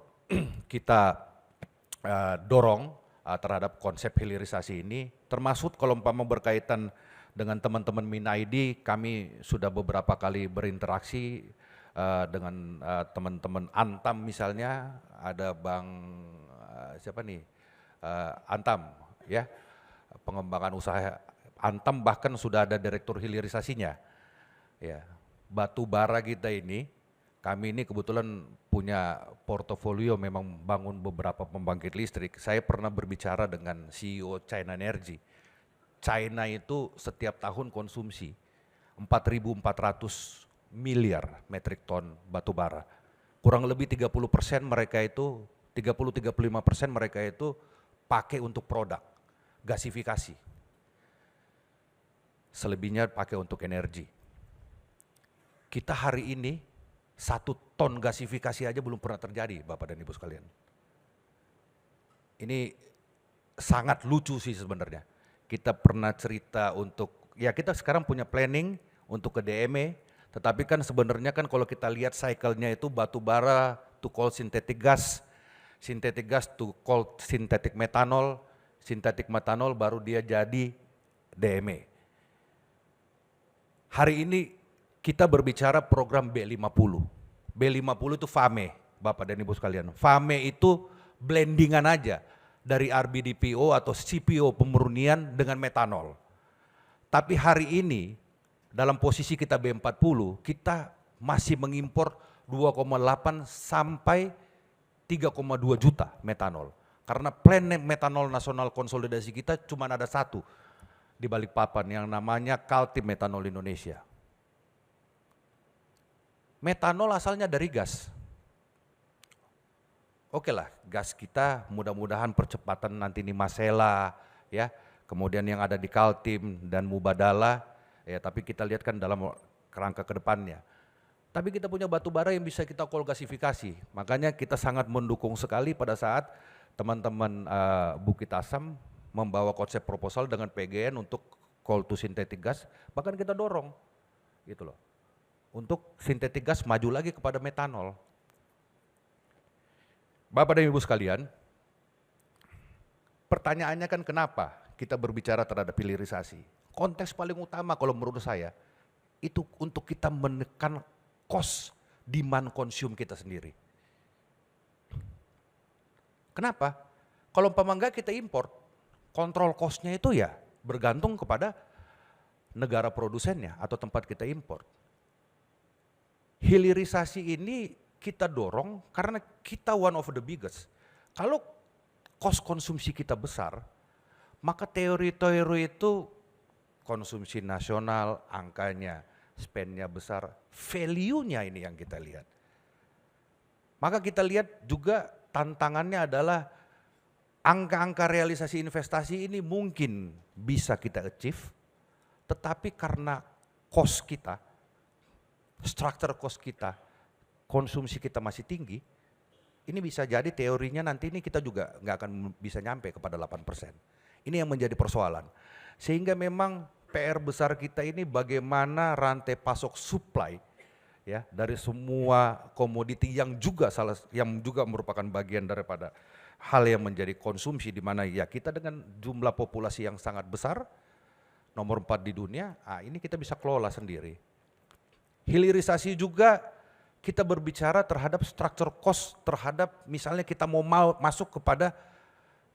kita dorong terhadap konsep hilirisasi ini, termasuk kalau umpama berkaitan dengan teman-teman MinID, kami sudah beberapa kali berinteraksi dengan teman-teman Antam misalnya, ada Bang Antam ya, pengembangan usaha Antam bahkan sudah ada direktur hilirisasinya. Ya, batu bara kita ini, kami ini kebetulan punya portofolio memang bangun beberapa pembangkit listrik. Saya pernah berbicara dengan CEO China Energy. China itu setiap tahun konsumsi 4.400 miliar metrik ton batu bara. Kurang lebih 30% mereka itu, 30-35% mereka itu pakai untuk produk, gasifikasi. Selebihnya pakai untuk energi. Kita hari ini 1 ton gasifikasi aja belum pernah terjadi, Bapak dan Ibu sekalian. Ini sangat lucu sih sebenarnya. Kita pernah cerita untuk, ya kita sekarang punya planning untuk ke DME, tetapi kan sebenarnya kan kalau kita lihat cycle-nya itu batu bara to cold synthetic gas to cold synthetic methanol baru dia jadi DME. Hari ini kita berbicara program B50. B50 itu FAME, Bapak dan Ibu sekalian. FAME itu blendingan aja dari RBDPO atau CPO pemurnian dengan metanol. Tapi hari ini dalam posisi kita B40, kita masih mengimpor 2,8 sampai 3,2 juta metanol. Karena plan metanol nasional konsolidasi kita cuma ada 1 di Balikpapan yang namanya Kaltim Metanol Indonesia. Metanol asalnya dari gas. Oke lah, gas kita mudah-mudahan percepatan nanti ini Masela, ya, kemudian yang ada di Kaltim dan Mubadala, ya, tapi kita lihat kan dalam kerangka ke depannya. Tapi kita punya batu bara yang bisa kita coal gasifikasi, makanya kita sangat mendukung sekali pada saat teman-teman Bukit Asam membawa konsep proposal dengan PGN untuk coal to synthetic gas, bahkan kita dorong, gitu loh. Untuk sintetik gas maju lagi kepada metanol. Bapak dan Ibu sekalian, pertanyaannya kan kenapa kita berbicara terhadap hilirisasi? Konteks paling utama kalau menurut saya, itu untuk kita menekan cost demand consume kita sendiri. Kenapa? Kalau umpama enggak kita import, kontrol cost-nya itu ya bergantung kepada negara produsennya atau tempat kita import. Hilirisasi ini kita dorong karena kita one of the biggest. Kalau cost konsumsi kita besar, maka teori-teori itu konsumsi nasional, angkanya, spend-nya besar, value-nya ini yang kita lihat. Maka kita lihat juga tantangannya adalah angka-angka realisasi investasi ini mungkin bisa kita achieve, tetapi karena cost kita, struktur cost kita, konsumsi kita masih tinggi, ini bisa jadi teorinya nanti ini kita juga nggak akan bisa nyampe kepada 8%. Ini yang menjadi persoalan. Sehingga memang PR besar kita ini bagaimana rantai pasok supply ya dari semua komoditi yang juga merupakan bagian daripada hal yang menjadi konsumsi, di mana ya kita dengan jumlah populasi yang sangat besar, nomor 4 di dunia, ini kita bisa kelola sendiri. Hilirisasi juga kita berbicara terhadap structure cost, terhadap misalnya kita mau masuk kepada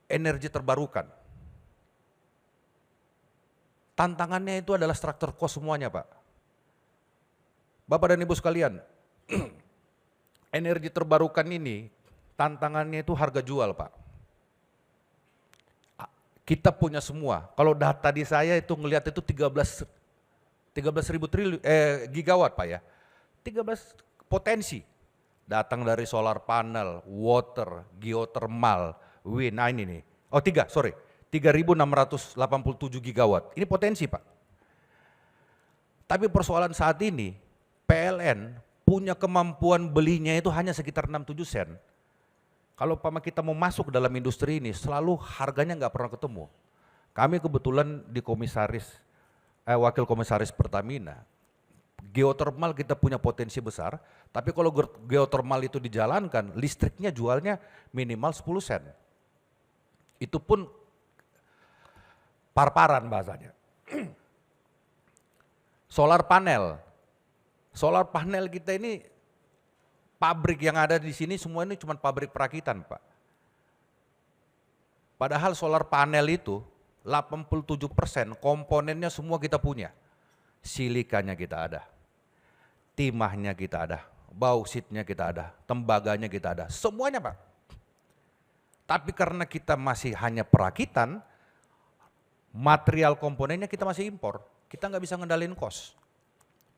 energi terbarukan. Tantangannya itu adalah structure cost semuanya, Pak. Bapak dan Ibu sekalian, energi terbarukan ini tantangannya itu harga jual, Pak. Kita punya semua. Kalau data di saya itu ngelihat itu 13.000 gigawatt, Pak ya. 13 potensi. Datang dari solar panel, water, geothermal, wind. Nah ini nih. 3.687 gigawatt. Ini potensi, Pak. Tapi persoalan saat ini, PLN punya kemampuan belinya itu hanya sekitar 6-7 sen. Kalau kita mau masuk ke dalam industri ini, selalu harganya nggak pernah ketemu. Kami kebetulan di wakil komisaris Pertamina, geothermal kita punya potensi besar, tapi kalau geothermal itu dijalankan, listriknya jualnya minimal 10 sen. Itu pun par-paran bahasanya. Solar panel kita ini pabrik yang ada di sini semua ini cuma pabrik perakitan, Pak. Padahal solar panel itu 87% komponennya semua kita punya. Silikanya kita ada, timahnya kita ada, bausitnya kita ada, tembaganya kita ada, semuanya, Pak. Tapi karena kita masih hanya perakitan, material komponennya kita masih impor, kita nggak bisa ngendalin cost.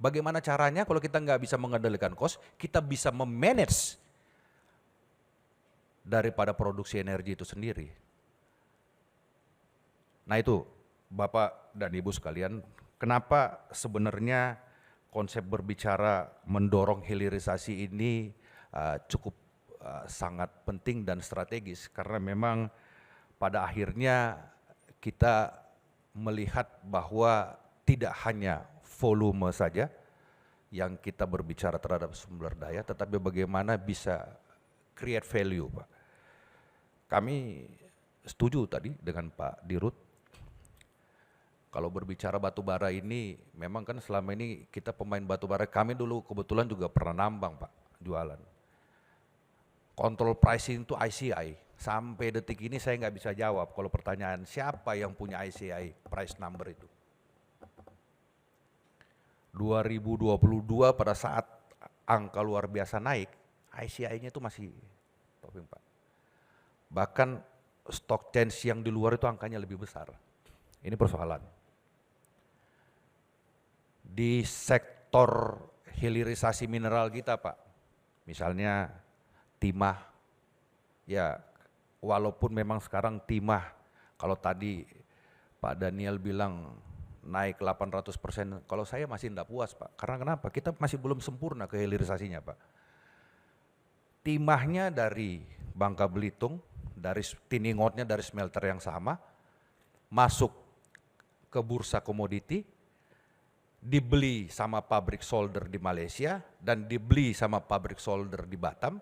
Bagaimana caranya kalau kita nggak bisa mengendalikan cost, kita bisa memanage daripada produksi energi itu sendiri. Nah itu Bapak dan Ibu sekalian, kenapa sebenarnya konsep berbicara mendorong hilirisasi ini cukup sangat penting dan strategis, karena memang pada akhirnya kita melihat bahwa tidak hanya volume saja yang kita berbicara terhadap sumber daya, tetapi bagaimana bisa create value, Pak. Kami setuju tadi dengan Pak Dirut. Kalau berbicara batu bara ini, memang kan selama ini kita pemain batu bara, kami dulu kebetulan juga pernah nambang, Pak, jualan. Kontrol pricing itu ICI, sampai detik ini saya nggak bisa jawab kalau pertanyaan siapa yang punya ICI price number itu. 2022 pada saat angka luar biasa naik, ICI-nya itu masih topping, Pak. Bahkan stock change yang di luar itu angkanya lebih besar. Ini persoalan. Di sektor hilirisasi mineral kita, Pak, misalnya timah, ya walaupun memang sekarang timah, kalau tadi Pak Daniel bilang naik 800%, kalau saya masih tidak puas, Pak. Karena kenapa? Kita masih belum sempurna ke hilirisasinya, Pak. Timahnya dari Bangka Belitung, dari tiningotnya dari smelter yang sama, masuk ke bursa komoditi, dibeli sama pabrik solder di Malaysia, dan dibeli sama pabrik solder di Batam.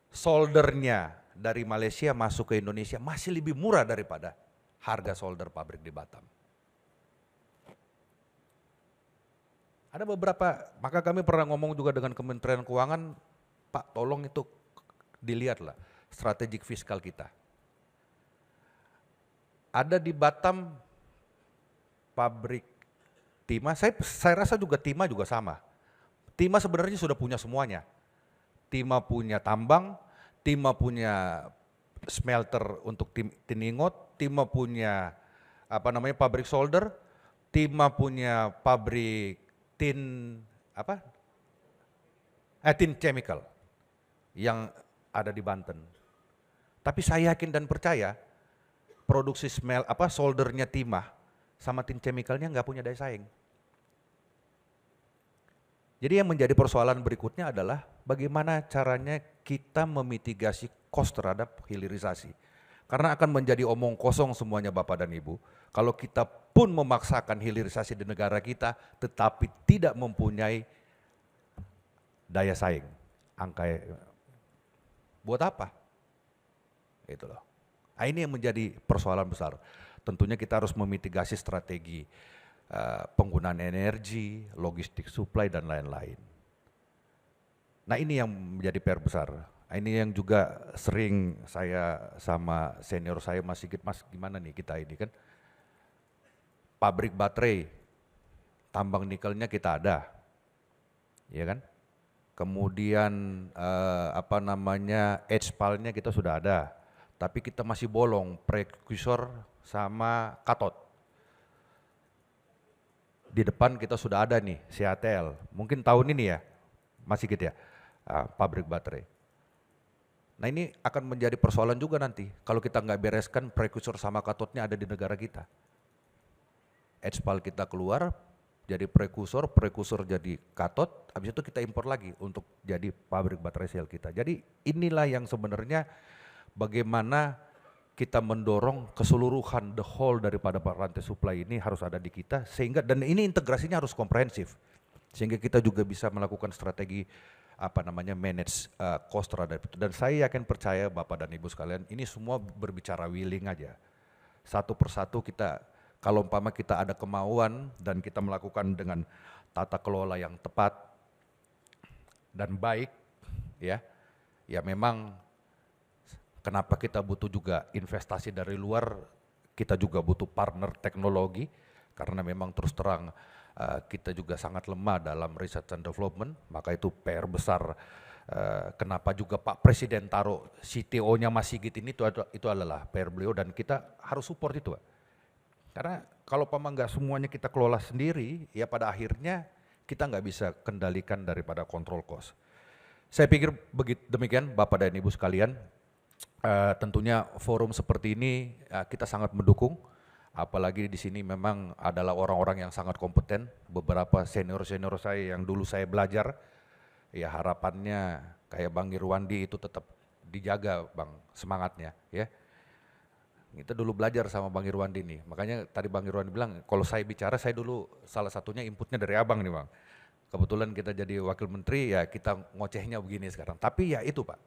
Soldernya dari Malaysia masuk ke Indonesia masih lebih murah daripada harga solder pabrik di Batam. Ada beberapa, maka kami pernah ngomong juga dengan Kementerian Keuangan, Pak tolong itu dilihatlah strategik fiskal kita. Ada di Batam pabrik timah, saya rasa juga timah juga sama. Timah sebenarnya sudah punya semuanya. Timah punya tambang, timah punya smelter untuk tiningot, timah punya pabrik solder, timah punya pabrik tin chemical yang ada di Banten. Tapi saya yakin dan percaya produksi soldernya timah sama tin chemicalnya nggak punya daya saing. Jadi yang menjadi persoalan berikutnya adalah bagaimana caranya kita memitigasi cost terhadap hilirisasi. Karena akan menjadi omong kosong semuanya Bapak dan Ibu, kalau kita pun memaksakan hilirisasi di negara kita, tetapi tidak mempunyai daya saing. Buat apa? Itu loh. Nah, ini yang menjadi persoalan besar. Tentunya kita harus memitigasi strategi penggunaan energi, logistik supply, dan lain-lain. Nah ini yang menjadi PR besar. Ini yang juga sering saya sama senior saya Mas Sigit, Mas gimana nih kita ini kan, pabrik baterai, tambang nikelnya kita ada, ya kan? Kemudian HPAL-nya kita sudah ada, tapi kita masih bolong prekursor sama katot. Di depan kita sudah ada nih CATL, mungkin tahun ini ya, Mas Sigit ya, pabrik baterai. Nah ini akan menjadi persoalan juga nanti kalau kita nggak bereskan prekursor sama katodnya ada di negara kita. HPAL kita keluar jadi prekursor jadi katod, habis itu kita impor lagi untuk jadi pabrik baterai sel kita. Jadi inilah yang sebenarnya bagaimana kita mendorong keseluruhan the whole daripada rantai supply ini harus ada di kita, sehingga dan ini integrasinya harus komprehensif sehingga kita juga bisa melakukan strategi manage cost terhadap itu. Dan saya yakin percaya Bapak dan Ibu sekalian, ini semua berbicara willing aja. Satu persatu kita, kalau umpama kita ada kemauan dan kita melakukan dengan tata kelola yang tepat dan baik, ya memang kenapa kita butuh juga investasi dari luar, kita juga butuh partner teknologi, karena memang terus terang kita juga sangat lemah dalam research and development, maka itu PR besar. Kenapa juga Pak Presiden taruh CTO-nya Mas Sigit ini itu adalah PR beliau dan kita harus support itu, Pak. Karena kalau nggak semuanya kita kelola sendiri, ya pada akhirnya kita nggak bisa kendalikan daripada kontrol cost. Saya pikir demikian Bapak dan Ibu sekalian, tentunya forum seperti ini kita sangat mendukung. Apalagi di sini memang adalah orang-orang yang sangat kompeten, beberapa senior-senior saya yang dulu saya belajar, ya harapannya kayak Bang Irwandi itu tetap dijaga Bang semangatnya ya. Kita dulu belajar sama Bang Irwandi nih, makanya tadi Bang Irwandi bilang kalau saya bicara saya dulu salah satunya inputnya dari Abang nih Bang. Kebetulan kita jadi wakil menteri ya kita ngocehnya begini sekarang, tapi ya itu Pak,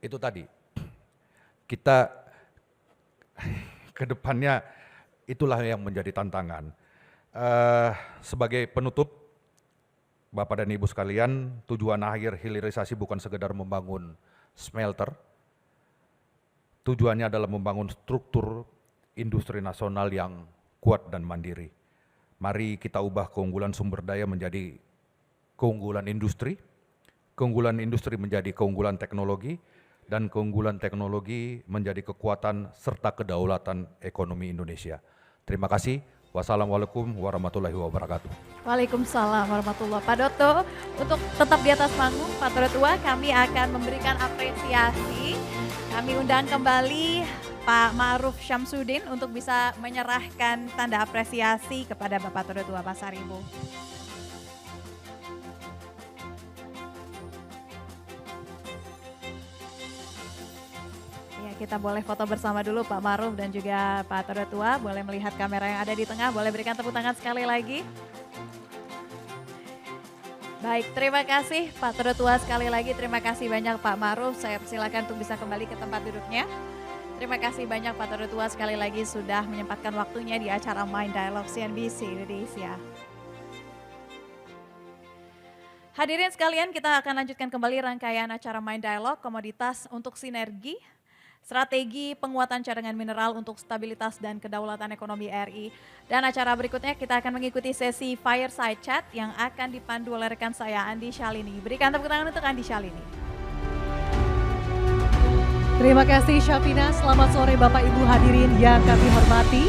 itu tadi kita ke depannya itulah yang menjadi tantangan. Sebagai penutup, Bapak dan Ibu sekalian, tujuan akhir hilirisasi bukan sekedar membangun smelter, tujuannya adalah membangun struktur industri nasional yang kuat dan mandiri. Mari kita ubah keunggulan sumber daya menjadi keunggulan industri menjadi keunggulan teknologi, dan keunggulan teknologi menjadi kekuatan serta kedaulatan ekonomi Indonesia. Terima kasih. Wassalamualaikum warahmatullahi wabarakatuh. Waalaikumsalam warahmatullahi wabarakatuh. Pak Doto, untuk tetap di atas panggung, Pak Tua, kami akan memberikan apresiasi. Kami undang kembali Pak Ma'ruf Syamsuddin untuk bisa menyerahkan tanda apresiasi kepada Bapak Tua Pasar Ibu. Kita boleh foto bersama dulu Pak Ma'ruf dan juga Pak Tua, boleh melihat kamera yang ada di tengah, boleh berikan tepuk tangan sekali lagi. Baik, terima kasih Pak Tua sekali lagi, terima kasih banyak Pak Ma'ruf, saya persilakan untuk bisa kembali ke tempat duduknya. Terima kasih banyak Pak Tua sekali lagi sudah menyempatkan waktunya di acara Mind Dialogue CNBC Indonesia. Hadirin sekalian, kita akan lanjutkan kembali rangkaian acara Mind Dialogue Komoditas untuk Sinergi, Strategi Penguatan Cadangan Mineral untuk Stabilitas dan Kedaulatan Ekonomi RI. Dan acara berikutnya kita akan mengikuti sesi Fireside Chat yang akan dipandu oleh rekan saya Andi Shalini. Berikan tepuk tangan untuk Andi Shalini. Terima kasih Syafina, selamat sore Bapak Ibu hadirin yang kami hormati.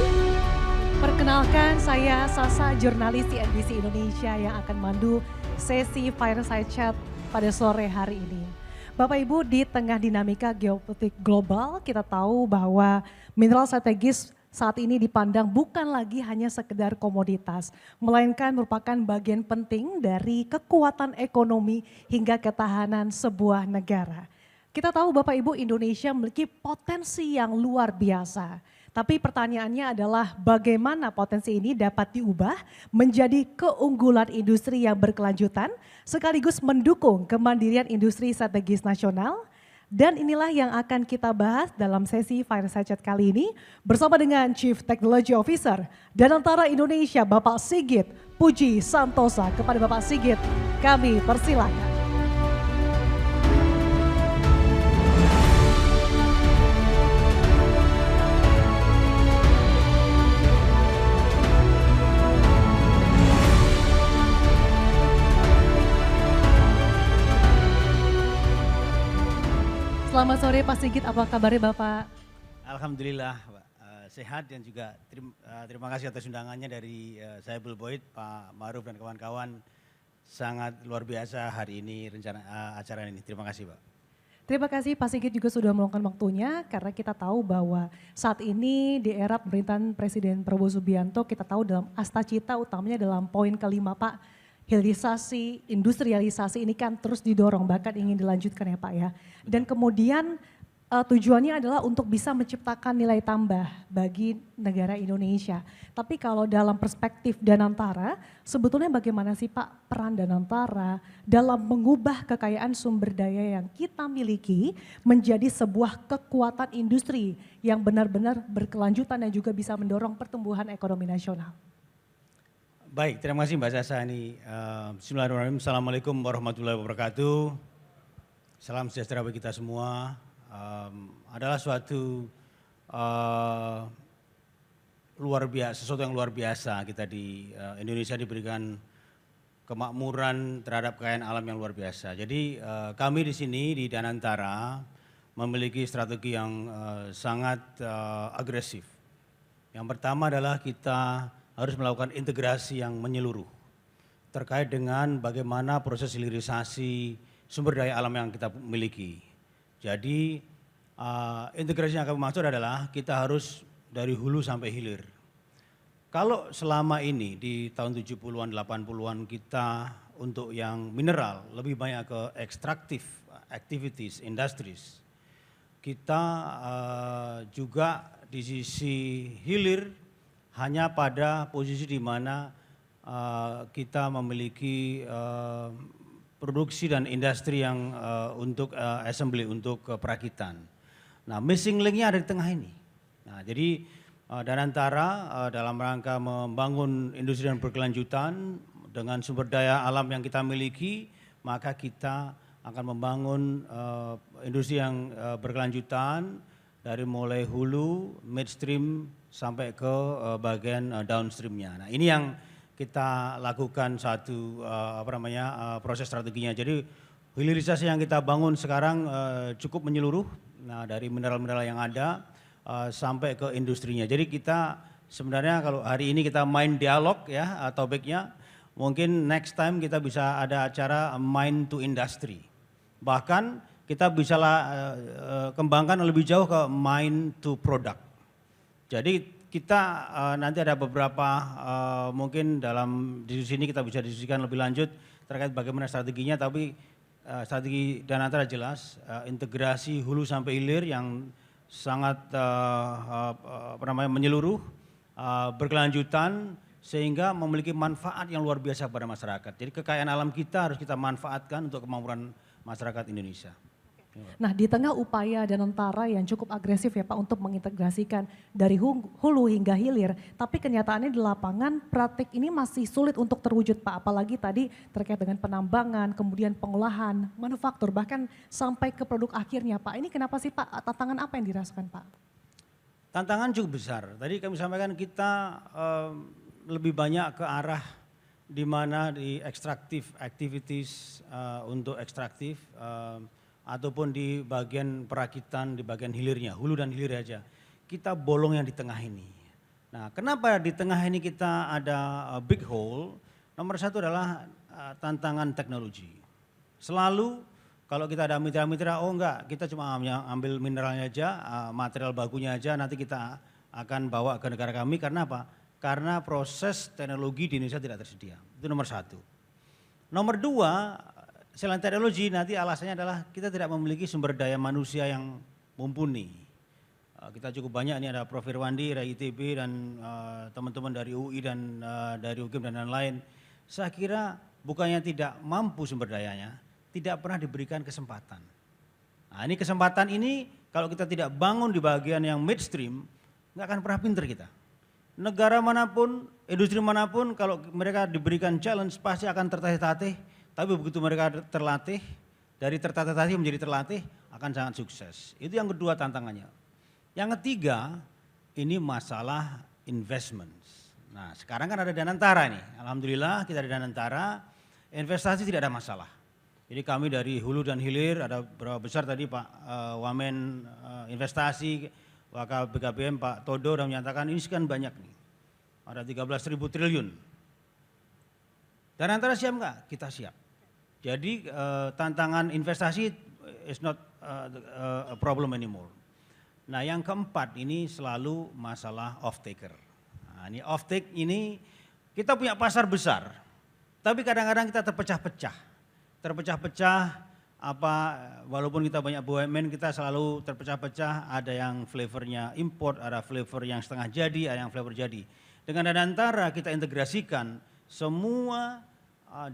Perkenalkan saya Sasa, jurnalis CNBC Indonesia yang akan mandu sesi Fireside Chat pada sore hari ini. Bapak Ibu, di tengah dinamika geopolitik global, kita tahu bahwa mineral strategis saat ini dipandang bukan lagi hanya sekedar komoditas, melainkan merupakan bagian penting dari kekuatan ekonomi hingga ketahanan sebuah negara. Kita tahu Bapak Ibu, Indonesia memiliki potensi yang luar biasa. Tapi pertanyaannya adalah bagaimana potensi ini dapat diubah menjadi keunggulan industri yang berkelanjutan sekaligus mendukung kemandirian industri strategis nasional. Dan inilah yang akan kita bahas dalam sesi Fireside Chat kali ini bersama dengan Chief Technology Officer Danantara Indonesia Bapak Sigit Puji Santosa. Kepada Bapak Sigit kami persilakan. Selamat sore Pak Sigit, apa kabarnya Bapak? Alhamdulillah Pak, sehat dan juga terima kasih atas undangannya dari Saiful Boyd, Pak Maruf dan kawan-kawan. Sangat luar biasa hari ini rencana acara ini. Terima kasih Pak. Terima kasih Pak Sigit juga sudah meluangkan waktunya karena kita tahu bahwa saat ini di era pemerintahan Presiden Prabowo Subianto kita tahu dalam asta cita utamanya dalam poin kelima Pak, hilirisasi, industrialisasi ini kan terus didorong bahkan ingin dilanjutkan ya Pak ya. Dan kemudian tujuannya adalah untuk bisa menciptakan nilai tambah bagi negara Indonesia. Tapi kalau dalam perspektif Danantara, sebetulnya bagaimana sih Pak peran Danantara dalam mengubah kekayaan sumber daya yang kita miliki menjadi sebuah kekuatan industri yang benar-benar berkelanjutan dan juga bisa mendorong pertumbuhan ekonomi nasional? Baik, terima kasih Mbak Sasa ini. Bismillahirrahmanirrahim. Assalamualaikum warahmatullahi wabarakatuh. Salam sejahtera bagi kita semua. Adalah suatu sesuatu yang luar biasa kita di Indonesia diberikan kemakmuran terhadap kekayaan alam yang luar biasa. Jadi kami di sini di Danantara memiliki strategi yang sangat agresif. Yang pertama adalah kita harus melakukan integrasi yang menyeluruh terkait dengan bagaimana proses hilirisasi sumber daya alam yang kita miliki. Jadi integrasi yang kami maksud adalah kita harus dari hulu sampai hilir. Kalau selama ini di tahun 70-an, 80-an kita untuk yang mineral lebih banyak ke extractive activities, industries. Kita juga di sisi hilir hanya pada posisi di mana kita memiliki produksi dan industri yang untuk assembly, untuk perakitan. Nah, missing link-nya ada di tengah ini. Nah, jadi Danantara dalam rangka membangun industri yang berkelanjutan dengan sumber daya alam yang kita miliki, maka kita akan membangun industri yang berkelanjutan dari mulai hulu, midstream sampai ke bagian downstream-nya. Nah, ini yang kita lakukan satu proses strateginya. Jadi hilirisasi yang kita bangun sekarang cukup menyeluruh. Nah, dari mineral-mineral yang ada sampai ke industrinya. Jadi kita sebenarnya kalau hari ini kita main dialog ya topiknya, mungkin next time kita bisa ada acara mine to industry. Bahkan kita bisa kembangkan lebih jauh ke mine to product. Jadi kita nanti ada beberapa mungkin dalam diskusi ini kita bisa diskusikan lebih lanjut terkait bagaimana strateginya, tapi strategi Danantara jelas integrasi hulu sampai hilir yang sangat menyeluruh, berkelanjutan sehingga memiliki manfaat yang luar biasa pada masyarakat. Jadi kekayaan alam kita harus kita manfaatkan untuk kemakmuran masyarakat Indonesia. Nah, di tengah upaya Danantara yang cukup agresif ya Pak untuk mengintegrasikan dari hulu hingga hilir, tapi kenyataannya di lapangan praktik ini masih sulit untuk terwujud Pak, apalagi tadi terkait dengan penambangan, kemudian pengolahan, manufaktur, bahkan sampai ke produk akhirnya Pak. Ini kenapa sih Pak, tantangan apa yang dirasakan Pak? Tantangan cukup besar, tadi kami sampaikan kita lebih banyak ke arah di mana di extractive activities untuk ekstraktif, ataupun di bagian perakitan, di bagian hilirnya, hulu dan hilir aja. Kita bolong yang di tengah ini. Nah, kenapa di tengah ini kita ada big hole? Nomor satu adalah tantangan teknologi. Selalu kalau kita ada mitra-mitra, oh enggak, kita cuma ambil mineralnya aja, material bakunya aja, nanti kita akan bawa ke negara kami. Karena apa? Karena proses teknologi di Indonesia tidak tersedia. Itu nomor satu. Nomor dua, selain teknologi, nanti alasannya adalah kita tidak memiliki sumber daya manusia yang mumpuni. Kita cukup banyak, ini ada Prof. Irwandi dari ITB dan teman-teman dari UI dan dari UGM dan lain-lain. Saya kira bukannya tidak mampu sumber dayanya, tidak pernah diberikan kesempatan. Nah, ini kesempatan ini kalau kita tidak bangun di bagian yang midstream, nggak akan pernah pinter kita. Negara manapun, industri manapun, kalau mereka diberikan challenge pasti akan tertatih-tatih. Tapi begitu mereka terlatih, dari tertatih menjadi terlatih akan sangat sukses. Itu yang kedua tantangannya. Yang ketiga, ini masalah investments. Nah, sekarang kan ada Danantara nih. Alhamdulillah kita ada Danantara, investasi tidak ada masalah. Jadi kami dari hulu dan hilir, ada berapa besar tadi Pak Wamen Investasi, Wakil BKPM Pak Todo sudah menyatakan ini sekian banyak nih. Ada 13.000 triliun. Dan antara siap enggak? Kita siap. Jadi tantangan investasi is not a problem anymore. Nah yang keempat ini selalu masalah off-taker. Nah, ini off-take ini kita punya pasar besar, tapi kadang-kadang kita terpecah-pecah. Walaupun kita banyak BUMN, kita selalu terpecah-pecah, ada yang flavornya import, ada flavor yang setengah jadi, ada yang flavor jadi. Dengan Danantara kita integrasikan semua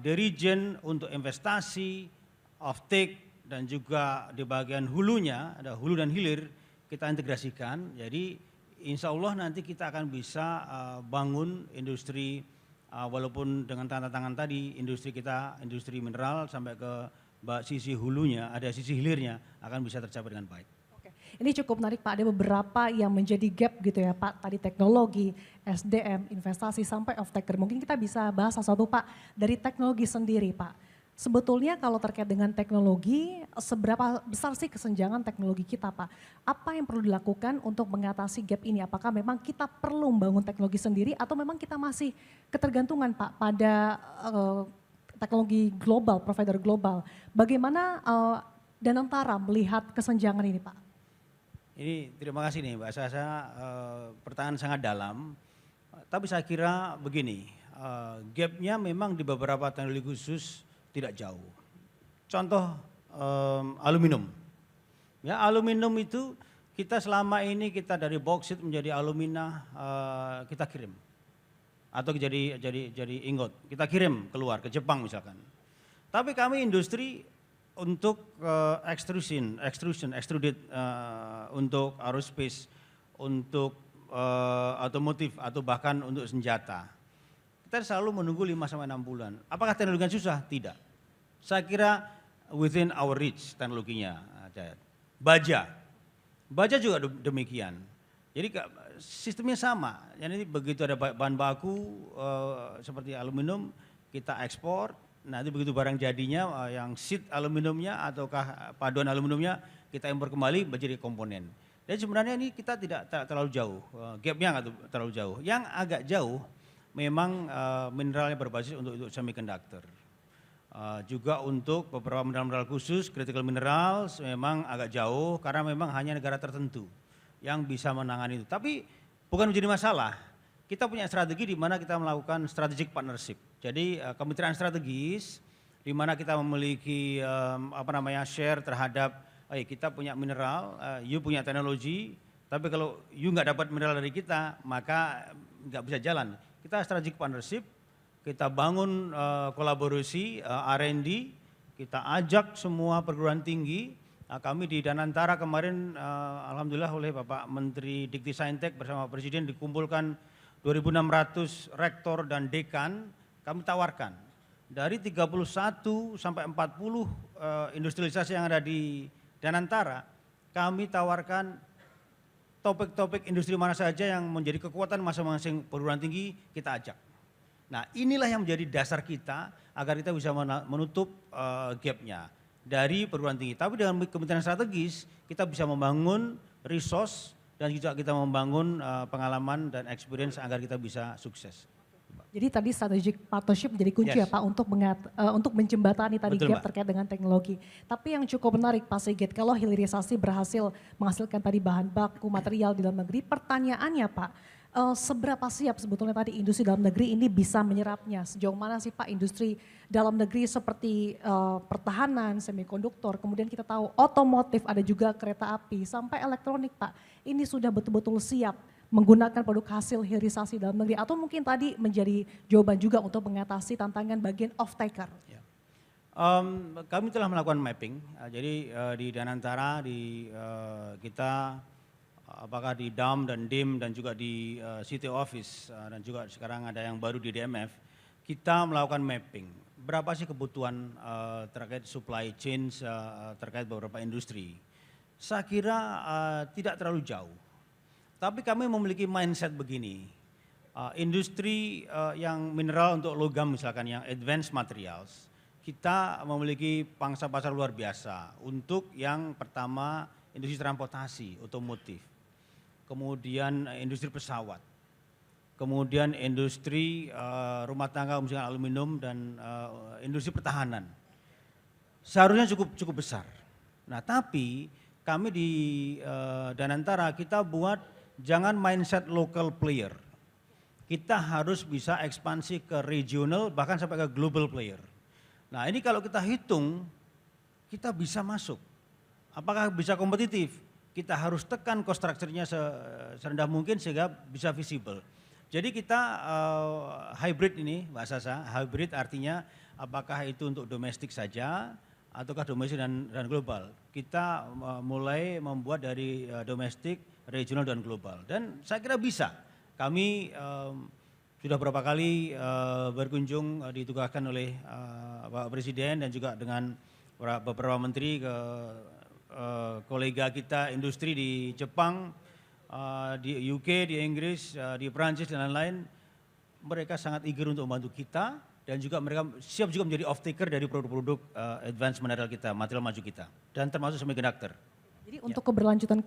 dirijen untuk investasi, off-take, dan juga di bagian hulunya, ada hulu dan hilir, kita integrasikan. Jadi insya Allah nanti kita akan bisa bangun industri, walaupun dengan tantangan tadi, industri kita, industri mineral sampai ke sisi hulunya, ada sisi hilirnya akan bisa tercapai dengan baik. Oke. Ini cukup menarik Pak, ada beberapa yang menjadi gap gitu ya Pak, tadi teknologi, SDM, investasi sampai off-taker. Mungkin kita bisa bahas satu Pak, dari teknologi sendiri Pak. Sebetulnya kalau terkait dengan teknologi, seberapa besar sih kesenjangan teknologi kita Pak? Apa yang perlu dilakukan untuk mengatasi gap ini? Apakah memang kita perlu membangun teknologi sendiri atau memang kita masih ketergantungan Pak pada teknologi global, provider global? Bagaimana Danantara melihat kesenjangan ini Pak? Ini terima kasih nih Mbak Sasa, pertanyaan sangat dalam. Tapi saya kira begini, gapnya memang di beberapa teknologi khusus tidak jauh. Contoh aluminium. Ya, aluminium itu kita selama ini kita dari bauksit menjadi alumina kita kirim. Atau jadi ingot, kita kirim keluar ke Jepang misalkan. Tapi kami industri untuk extruded untuk aerospace, untuk otomotif atau bahkan untuk senjata. Kita selalu menunggu 5-6 bulan. Apakah teknologinya susah? Tidak. Saya kira within our reach teknologinya. Baja juga demikian. Jadi sistemnya sama. Jadi begitu ada bahan baku seperti aluminium, kita ekspor. Nanti begitu barang jadinya yang sheet aluminiumnya ataukah paduan aluminiumnya kita impor kembali menjadi komponen. Jadi sebenarnya ini kita tidak terlalu jauh, gapnya nggak terlalu jauh. Yang agak jauh memang mineralnya berbasis untuk semiconductor. Juga untuk beberapa mineral-mineral khusus, critical minerals memang agak jauh karena memang hanya negara tertentu yang bisa menangani itu. Tapi bukan menjadi masalah. Kita punya strategi di mana kita melakukan strategic partnership. Jadi kemitraan strategis di mana kita memiliki share terhadap kita punya mineral, you punya teknologi, tapi kalau you nggak dapat mineral dari kita, maka nggak bisa jalan. Kita strategic partnership, kita bangun kolaborasi R&D, kita ajak semua perguruan tinggi. Kami di Danantara kemarin alhamdulillah oleh Bapak Menteri Dikti Saintek bersama Presiden dikumpulkan 2.600 rektor dan dekan, kami tawarkan dari 31 sampai 40 industrialisasi yang ada di Danantara, kami tawarkan topik-topik industri mana saja yang menjadi kekuatan masing-masing perguruan tinggi kita ajak. Nah inilah yang menjadi dasar kita agar kita bisa menutup gapnya dari perguruan tinggi. Tapi dengan kementerian strategis kita bisa membangun resource dan juga kita membangun pengalaman dan experience agar kita bisa sukses. Jadi tadi strategic partnership menjadi kunci ya Pak untuk menjembatani tadi Betul, gap terkait dengan teknologi. Tapi yang cukup menarik Pak Sigit, kalau hilirisasi berhasil menghasilkan tadi bahan baku material di dalam negeri, pertanyaannya Pak, seberapa siap sebetulnya tadi industri dalam negeri ini bisa menyerapnya? Sejauh mana sih Pak industri dalam negeri seperti pertahanan, semikonduktor, kemudian kita tahu otomotif, ada juga kereta api, sampai elektronik Pak, ini sudah betul-betul siap menggunakan produk hasil hilirisasi dalam negeri atau mungkin tadi menjadi jawaban juga untuk mengatasi tantangan bagian off-taker? Ya. Kami telah melakukan mapping, jadi di Danantara kita apakah di DAM dan DIM dan juga di City Office dan juga sekarang ada yang baru di DMF, kita melakukan mapping. Berapa sih kebutuhan terkait supply chain terkait beberapa industri? Saya kira tidak terlalu jauh. Tapi kami memiliki mindset begini, industri yang mineral untuk logam misalkan yang advanced materials, kita memiliki pangsa pasar luar biasa. Untuk yang pertama industri transportasi, otomotif, kemudian industri pesawat, kemudian industri rumah tangga misalnya aluminium dan industri pertahanan. Seharusnya cukup besar. Nah, tapi kami di Danantara kita buat jangan mindset local player. Kita harus bisa ekspansi ke regional bahkan sampai ke global player. Nah, ini kalau kita hitung kita bisa masuk. Apakah bisa kompetitif? Kita harus tekan cost structure-nya serendah mungkin sehingga bisa visible. Jadi kita hybrid ini, Mbak Sasa, hybrid artinya apakah itu untuk domestik saja ataukah domestik dan global. Kita mulai membuat dari domestik, regional dan global. Dan saya kira bisa. Kami sudah berapa kali berkunjung ditugaskan oleh Pak Presiden dan juga dengan beberapa menteri ke kolega kita industri di Jepang, di UK, di Inggris, di Prancis dan lain-lain. Mereka sangat eager untuk membantu kita dan juga mereka siap juga menjadi off taker dari produk-produk advanced material kita, material maju kita dan termasuk semiconductor. Jadi untuk keberlanjutan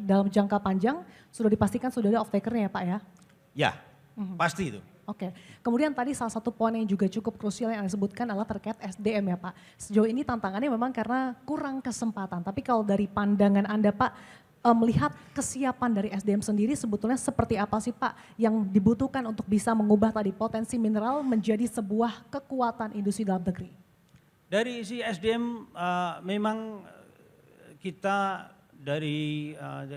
dalam jangka panjang sudah dipastikan sudah ada off takernya ya Pak ya? Ya, pasti itu. Oke, kemudian tadi salah satu poin yang juga cukup krusial yang Anda sebutkan adalah terkait SDM ya Pak. Sejauh ini tantangannya memang karena kurang kesempatan, tapi kalau dari pandangan Anda Pak, melihat kesiapan dari SDM sendiri sebetulnya seperti apa sih Pak yang dibutuhkan untuk bisa mengubah tadi potensi mineral menjadi sebuah kekuatan industri dalam negeri? Dari si SDM memang kita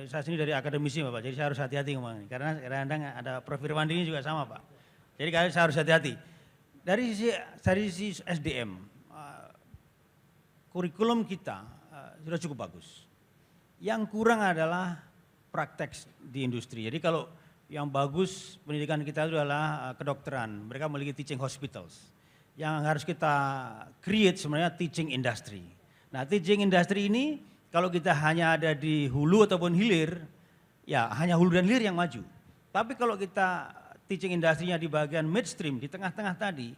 saya sendiri dari akademisi Bapak, jadi saya harus hati-hati ngomong ini karena kadang-kadang ada Prof. Irwandi ini juga sama Pak. Jadi kalian saya harus hati-hati. Dari sisi SDM, kurikulum kita sudah cukup bagus. Yang kurang adalah praktek di industri. Jadi kalau yang bagus pendidikan kita itu adalah kedokteran, mereka memiliki teaching hospitals. Yang harus kita create sebenarnya teaching industry. Nah, teaching industry ini kalau kita hanya ada di hulu ataupun hilir, ya hanya hulu dan hilir yang maju. Tapi kalau kita teaching industrinya di bagian midstream, di tengah-tengah tadi,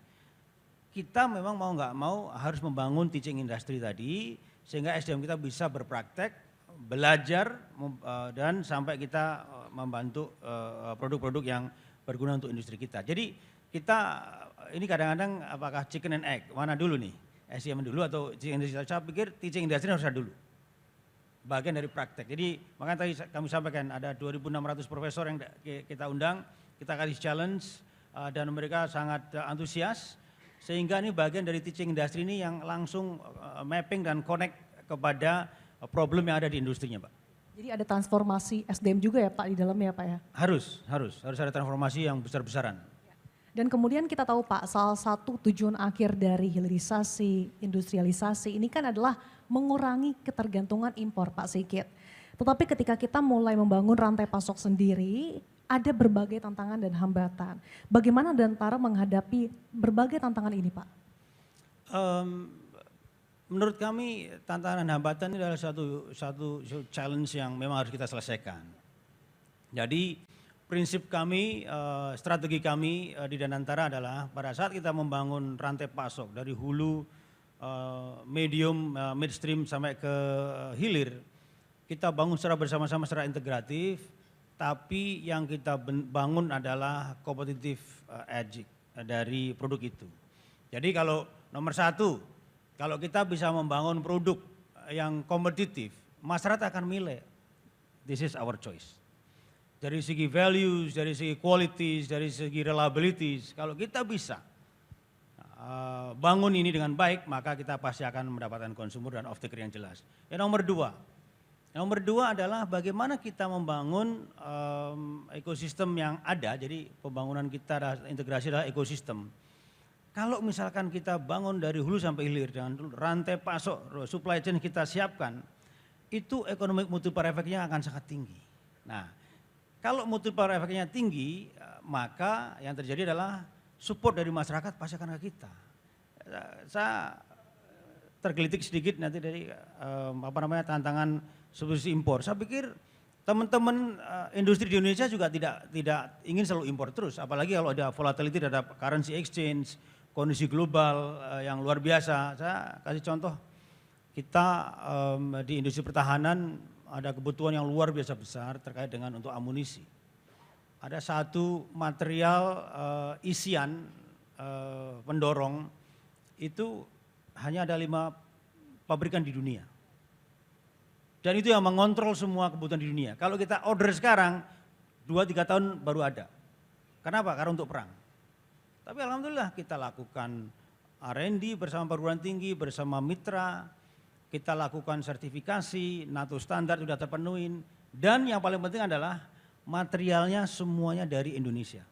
kita memang mau nggak mau harus membangun teaching industry tadi, sehingga SDM kita bisa berpraktek, belajar, dan sampai kita membantu produk-produk yang berguna untuk industri kita. Jadi kita ini kadang-kadang apakah chicken and egg, mana dulu nih? SDM dulu atau teaching industry? Saya pikir teaching industry harus ada dulu. Bagian dari praktek. Jadi makanya tadi kami sampaikan ada 2.600 profesor yang kita undang, kita kasih challenge dan mereka sangat antusias sehingga ini bagian dari teaching industry ini yang langsung mapping dan connect kepada problem yang ada di industrinya Pak. Jadi ada transformasi SDM juga ya Pak di dalamnya Pak ya? Harus ada transformasi yang besar-besaran. Dan kemudian kita tahu Pak, salah satu tujuan akhir dari hilirisasi, industrialisasi ini kan adalah mengurangi ketergantungan impor Pak Sigit. Tetapi ketika kita mulai membangun rantai pasok sendiri, ada berbagai tantangan dan hambatan. Bagaimana Danantara menghadapi berbagai tantangan ini Pak? Menurut kami tantangan dan hambatan ini adalah satu challenge yang memang harus kita selesaikan. Jadi prinsip kami, strategi kami di Danantara adalah pada saat kita membangun rantai pasok dari hulu, medium, midstream sampai ke hilir, kita bangun secara bersama-sama secara integratif, tapi yang kita bangun adalah competitive edge dari produk itu. Jadi kalau nomor satu, kalau kita bisa membangun produk yang kompetitif, masyarakat akan milih, this is our choice. Dari segi values, dari segi qualities, dari segi reliabilities, kalau kita bisa bangun ini dengan baik, maka kita pasti akan mendapatkan consumer dan off-taker yang jelas. Yang nomor dua adalah bagaimana kita membangun ekosistem yang ada, jadi pembangunan kita integrasi adalah ekosistem. Kalau misalkan kita bangun dari hulu sampai hilir dengan rantai pasok, supply chain kita siapkan, itu economic multiplier efeknya akan sangat tinggi. Nah, kalau multiplier efeknya tinggi, maka yang terjadi adalah support dari masyarakat pasti akan ke kita. Saya tergelitik sedikit nanti dari tantangan subsidi impor. Saya pikir teman-teman industri di Indonesia juga tidak ingin selalu impor terus, apalagi kalau ada volatility terhadap currency exchange, kondisi global yang luar biasa. Saya kasih contoh, kita di industri pertahanan ada kebutuhan yang luar biasa besar terkait dengan untuk amunisi. Ada satu material isian pendorong itu hanya ada 5 pabrikan di dunia. Dan itu yang mengontrol semua kebutuhan di dunia. Kalau kita order sekarang, 2-3 tahun baru ada. Kenapa? Karena untuk perang. Tapi alhamdulillah kita lakukan R&D bersama perguruan tinggi, bersama mitra, kita lakukan sertifikasi, NATO standar sudah terpenuhi. Dan yang paling penting adalah materialnya semuanya dari Indonesia.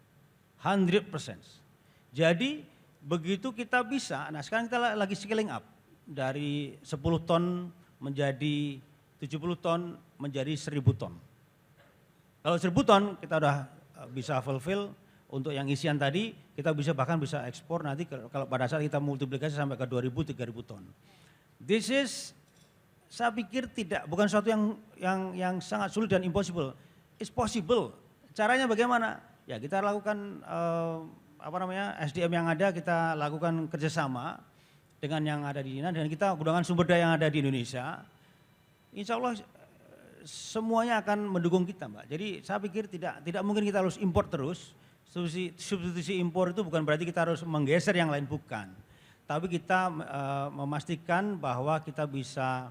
100%. Jadi begitu kita bisa, nah sekarang kita lagi scaling up. Dari 10 ton menjadi 70 ton menjadi 1000 ton. Kalau 1000 ton kita udah bisa fulfill untuk yang isian tadi, kita bahkan bisa ekspor nanti kalau pada saat kita multiplikasi sampai ke 2000-3000 ton. This is, saya pikir bukan sesuatu yang sangat sulit dan impossible. It's possible. Caranya bagaimana? Ya kita lakukan SDM yang ada, kita lakukan kerjasama dengan yang ada di China dan kita gunakan sumber daya yang ada di Indonesia. Insya Allah semuanya akan mendukung kita, Mbak. Jadi saya pikir tidak mungkin kita harus impor terus. Substitusi impor itu bukan berarti kita harus menggeser yang lain, bukan. Tapi kita memastikan bahwa kita bisa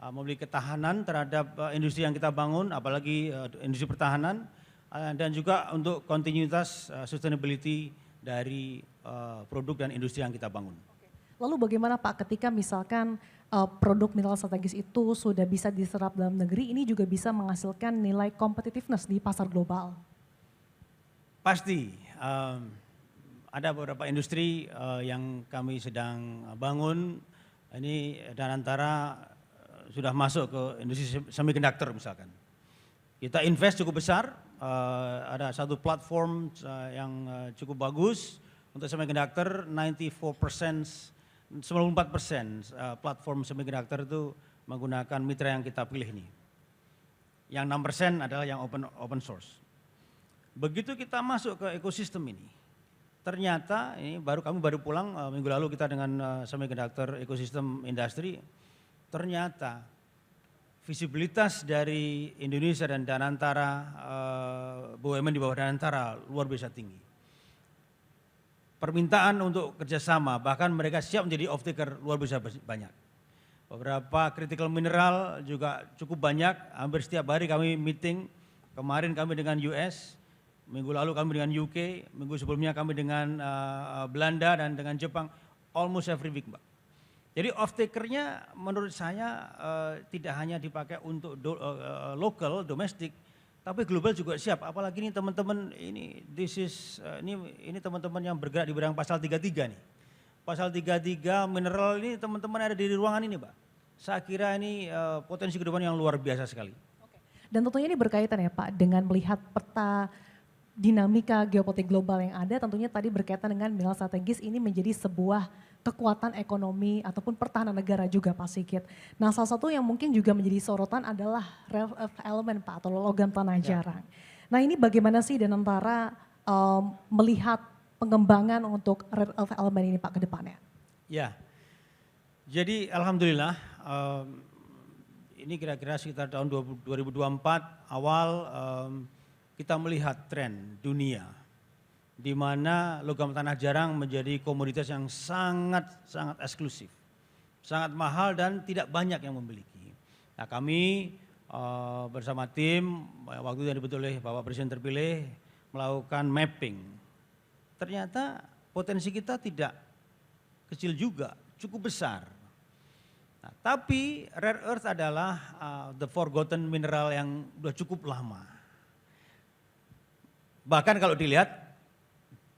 memiliki ketahanan terhadap industri yang kita bangun, apalagi industri pertahanan, dan juga untuk kontinuitas sustainability dari produk dan industri yang kita bangun. Lalu bagaimana Pak ketika misalkan produk mineral strategis itu sudah bisa diserap dalam negeri, ini juga bisa menghasilkan nilai competitiveness di pasar global? Pasti, ada beberapa industri yang kami sedang bangun, ini dan antara sudah masuk ke industri semiconductor misalkan. Kita invest cukup besar, ada satu platform yang cukup bagus untuk semiconductor, 94% platform semiconductor itu menggunakan mitra yang kita pilih ini. Yang 6% adalah yang open source. Begitu kita masuk ke ekosistem ini, ternyata ini kami baru pulang minggu lalu kita dengan semiconductor ekosistem industri, ternyata visibilitas dari Indonesia dan Danantara, BUMN di bawah Danantara luar biasa tinggi. Permintaan untuk kerjasama, bahkan mereka siap menjadi off-taker luar biasa banyak. Beberapa critical mineral juga cukup banyak, hampir setiap hari kami meeting. Kemarin kami dengan US, minggu lalu kami dengan UK, minggu sebelumnya kami dengan Belanda dan dengan Jepang, almost every week, Mbak. Jadi off-takernya menurut saya tidak hanya dipakai untuk lokal, domestik, tapi global juga siap. Apalagi ini teman-teman ini teman-teman yang bergerak di bidang pasal 33 nih. Pasal 33 mineral ini teman-teman ada di ruangan ini, Pak. Saya kira ini potensi ke depan yang luar biasa sekali. Dan tentunya ini berkaitan ya Pak dengan melihat peta dinamika geopolitik global yang ada, tentunya tadi berkaitan dengan mineral strategis ini menjadi sebuah kekuatan ekonomi ataupun pertahanan negara juga Pak Sigit. Nah salah satu yang mungkin juga menjadi sorotan adalah rare earth element Pak atau logam tanah jarang. Nah ini bagaimana sih Danantara melihat pengembangan untuk rare earth element ini Pak ke depannya? Ya, jadi alhamdulillah ini kira-kira sekitar tahun 2024 awal kita melihat tren dunia di mana logam tanah jarang menjadi komoditas yang sangat eksklusif, sangat mahal dan tidak banyak yang memiliki. Nah kami bersama tim waktu yang dibentuk oleh Bapak Presiden terpilih melakukan mapping. Ternyata potensi kita tidak kecil juga, cukup besar. Nah, tapi rare earth adalah the forgotten mineral yang sudah cukup lama. Bahkan kalau dilihat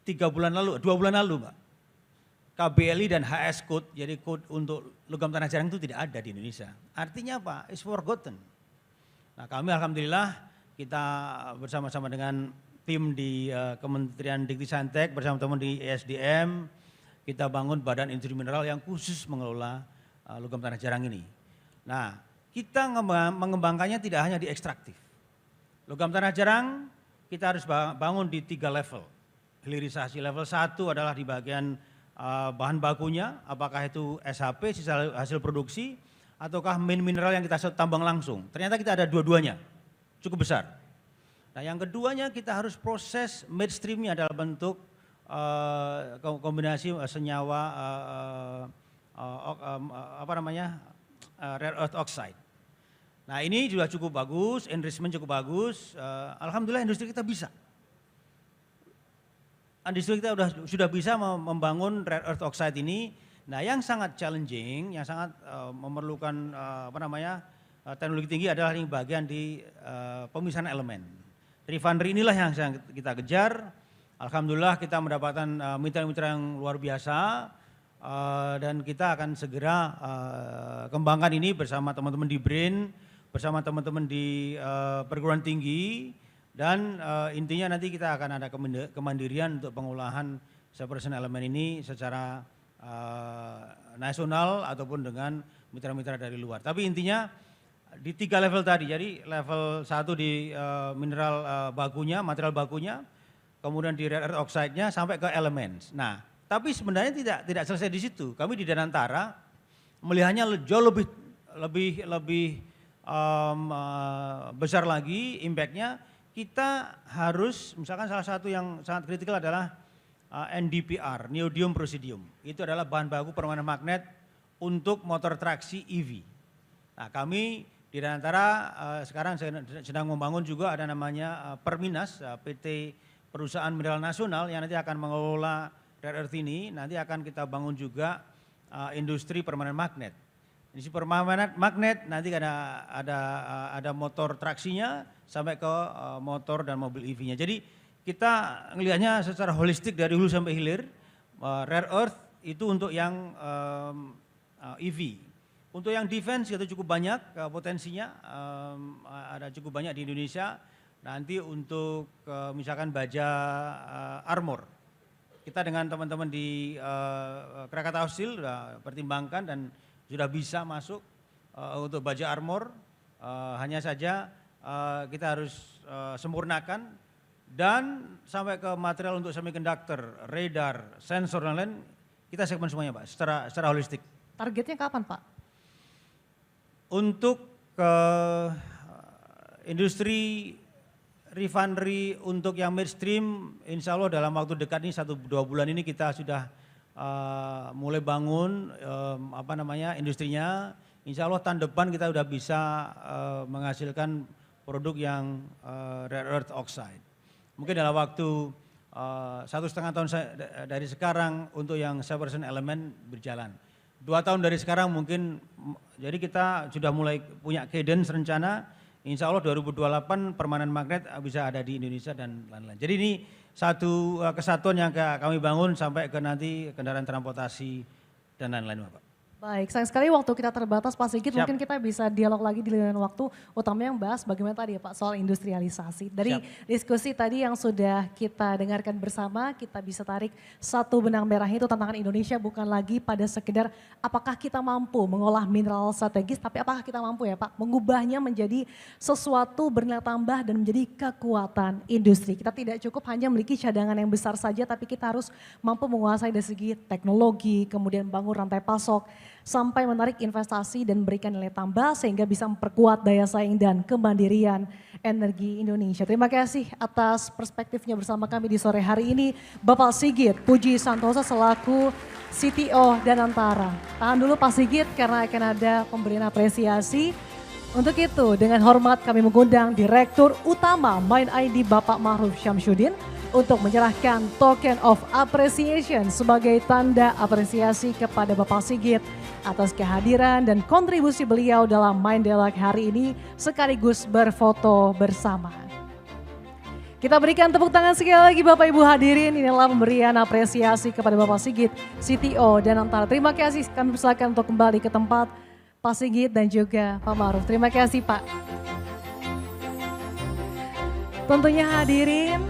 2 bulan lalu Mbak, KBLI dan HS Code, jadi code untuk logam tanah jarang itu tidak ada di Indonesia. Artinya apa? It's forgotten. Nah kami alhamdulillah kita bersama-sama dengan tim di Kementerian Dikti bersama teman di ESDM, kita bangun badan industri mineral yang khusus mengelola logam tanah jarang ini. Nah kita mengembangkannya tidak hanya di ekstraktif. Logam tanah jarang kita harus bangun di 3 level. Hilirisasi level 1 adalah di bagian bahan bakunya, apakah itu SHP, sisa hasil produksi, ataukah mineral yang kita tambang langsung. Ternyata kita ada dua-duanya, cukup besar. Nah yang keduanya kita harus proses midstreamnya dalam bentuk kombinasi senyawa rare earth oxide. Nah ini juga cukup bagus, enrichment cukup bagus, alhamdulillah industri kita bisa. Industri kita sudah bisa membangun rare earth oxide ini. Nah yang sangat challenging, yang sangat memerlukan teknologi tinggi adalah yang bagian di pemisahan elemen. Refinery inilah yang kita kejar. Alhamdulillah kita mendapatkan mitra-mitra yang luar biasa dan kita akan segera kembangkan ini bersama teman-teman di BRIN, bersama teman-teman di perguruan tinggi, dan intinya nanti kita akan ada kemandirian untuk pengolahan separation elemen ini secara nasional ataupun dengan mitra-mitra dari luar. Tapi intinya di 3 level tadi, jadi level 1 di mineral bakunya, material bakunya, kemudian di rare earth oxide-nya sampai ke elemen. Nah, tapi sebenarnya tidak selesai di situ. Kami di Danantara melihatnya jauh lebih besar lagi impact-nya. Kita harus, misalkan salah satu yang sangat kritikal adalah NdPr, neodymium praseodymium. Itu adalah bahan baku permainan magnet untuk motor traksi EV. Nah kami di Danantara sekarang sedang membangun juga ada namanya Perminas, PT Perusahaan Mineral Nasional yang nanti akan mengelola rare earth ini. Nanti akan kita bangun juga industri permainan magnet. Industri permainan magnet nanti ada motor traksinya sampai ke motor dan mobil EV-nya. Jadi kita melihatnya secara holistik dari hulu sampai hilir. Rare earth itu untuk yang EV. Untuk yang defense itu cukup banyak potensinya, ada cukup banyak di Indonesia. Nanti untuk misalkan baja armor, kita dengan teman-teman di Krakatau Steel sudah pertimbangkan dan sudah bisa masuk untuk baja armor. Hanya saja kita harus sempurnakan. Dan sampai ke material untuk semiconductor, radar, sensor dan lain, kita segmen semuanya Pak, secara holistik. Targetnya kapan Pak? Untuk ke industri refinery untuk yang midstream, insya Allah dalam waktu dekat ini 1-2 bulan ini kita sudah mulai bangun industrinya. Insya Allah tahun depan kita sudah bisa menghasilkan produk yang rare earth oxide. Mungkin dalam waktu 1,5 tahun dari sekarang untuk yang separation elemen berjalan. 2 tahun dari sekarang mungkin, jadi kita sudah mulai punya cadence rencana, insya Allah 2028 permainan magnet bisa ada di Indonesia dan lain-lain. Jadi ini satu kesatuan yang kami bangun sampai ke nanti kendaraan transportasi dan lain-lain Bapak. Baik, sayang sekali waktu kita terbatas Pak Sigit, mungkin kita bisa dialog lagi di lain waktu, utamanya yang bahas bagaimana tadi ya Pak soal industrialisasi. Dari diskusi tadi yang sudah kita dengarkan bersama, kita bisa tarik satu benang merah itu tantangan Indonesia bukan lagi pada sekedar apakah kita mampu mengolah mineral strategis, tapi apakah kita mampu ya Pak mengubahnya menjadi sesuatu bernilai tambah dan menjadi kekuatan industri. Kita tidak cukup hanya memiliki cadangan yang besar saja, tapi kita harus mampu menguasai dari segi teknologi, kemudian bangun rantai pasok, sampai menarik investasi dan memberikan nilai tambah sehingga bisa memperkuat daya saing dan kemandirian energi Indonesia. Terima kasih atas perspektifnya bersama kami di sore hari ini Bapak Sigit Puji Santosa selaku CTO Danantara. Tahan dulu Pak Sigit karena akan ada pemberian apresiasi. Untuk itu dengan hormat kami mengundang Direktur Utama Mind ID Bapak Ma'ruf Syamsuddin untuk menyerahkan token of appreciation sebagai tanda apresiasi kepada Bapak Sigit atas kehadiran dan kontribusi beliau dalam Mind Dialogue hari ini sekaligus berfoto bersama. Kita berikan tepuk tangan sekali lagi Bapak Ibu hadirin, inilah pemberian apresiasi kepada Bapak Sigit, CTO Danantara. Terima kasih, kami persilakan untuk kembali ke tempat Pak Sigit dan juga Pak Ma'ruf. Terima kasih Pak. Tentunya hadirin,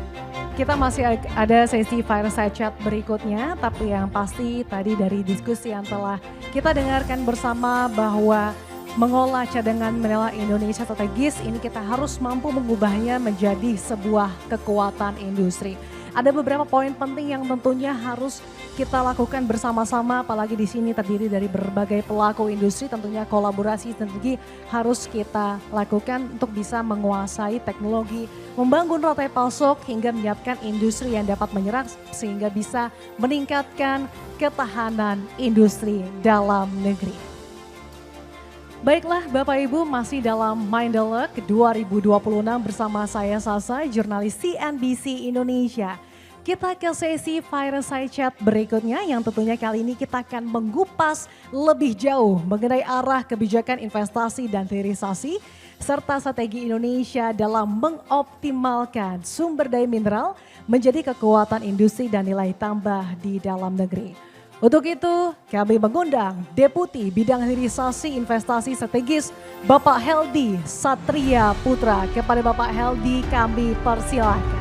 kita masih ada sesi fireside chat berikutnya, tapi yang pasti tadi dari diskusi yang telah kita dengarkan bersama bahwa mengolah cadangan mineral Indonesia strategis ini kita harus mampu mengubahnya menjadi sebuah kekuatan industri. Ada beberapa poin penting yang tentunya harus kita lakukan bersama-sama, apalagi di sini terdiri dari berbagai pelaku industri, tentunya kolaborasi strategi harus kita lakukan untuk bisa menguasai teknologi, membangun rantai pasok hingga menyiapkan industri yang dapat menyerap sehingga bisa meningkatkan ketahanan industri dalam negeri. Baiklah Bapak Ibu, masih dalam Mindalog 2026 bersama saya Sasa, jurnalis CNBC Indonesia. Kita ke sesi Fireside Chat berikutnya yang tentunya kali ini kita akan mengupas lebih jauh mengenai arah kebijakan investasi dan hilirisasi serta strategi Indonesia dalam mengoptimalkan sumber daya mineral menjadi kekuatan industri dan nilai tambah di dalam negeri. Untuk itu kami mengundang Deputi Bidang Hilirisasi Investasi Strategis Bapak Heldy Satria Putra. Kepada Bapak Heldy kami persilahkan.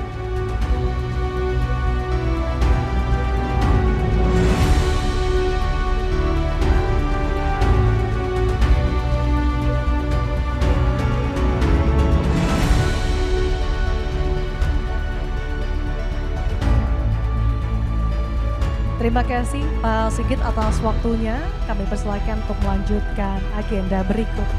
Terima kasih Pak Sigit atas waktunya. Kami persilakan untuk melanjutkan agenda berikut.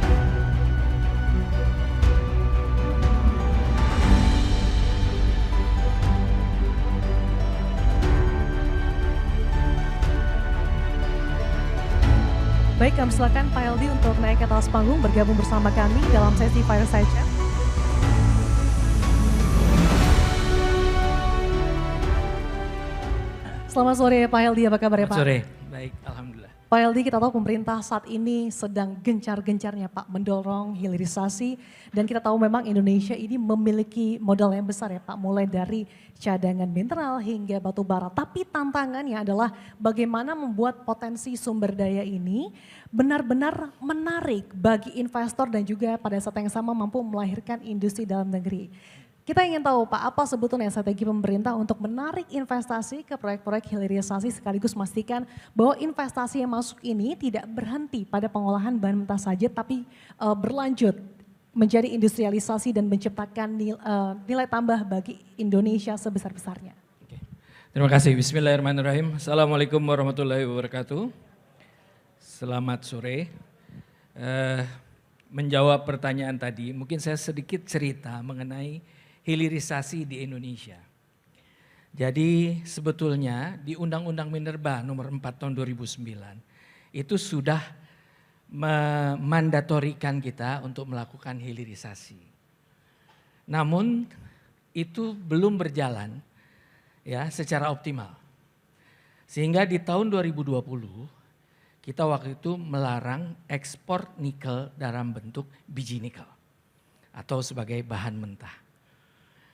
Baik, kami silakan Pak Heldy untuk naik ke atas panggung bergabung bersama kami dalam sesi Fireside Chat. Selamat sore Pak Heldy, apa kabar ya Pak? Sore, baik, alhamdulillah. Pak Heldy, kita tahu pemerintah saat ini sedang gencar-gencarnya Pak mendorong hilirisasi dan kita tahu memang Indonesia ini memiliki modal yang besar ya Pak, mulai dari cadangan mineral hingga batu bara. Tapi tantangannya adalah bagaimana membuat potensi sumber daya ini benar-benar menarik bagi investor dan juga pada saat yang sama mampu melahirkan industri dalam negeri. Kita ingin tahu Pak, apa sebetulnya strategi pemerintah untuk menarik investasi ke proyek-proyek hilirisasi sekaligus memastikan bahwa investasi yang masuk ini tidak berhenti pada pengolahan bahan mentah saja tapi berlanjut menjadi industrialisasi dan menciptakan nilai tambah bagi Indonesia sebesar-besarnya. Oke. Terima kasih, bismillahirrahmanirrahim. Assalamualaikum warahmatullahi wabarakatuh. Selamat sore. Menjawab pertanyaan tadi, mungkin saya sedikit cerita mengenai hilirisasi di Indonesia. Jadi sebetulnya di Undang-Undang Minerba nomor 4 tahun 2009 itu sudah memandatorikan kita untuk melakukan hilirisasi. Namun itu belum berjalan ya secara optimal. Sehingga di tahun 2020 kita waktu itu melarang ekspor nikel dalam bentuk biji nikel atau sebagai bahan mentah.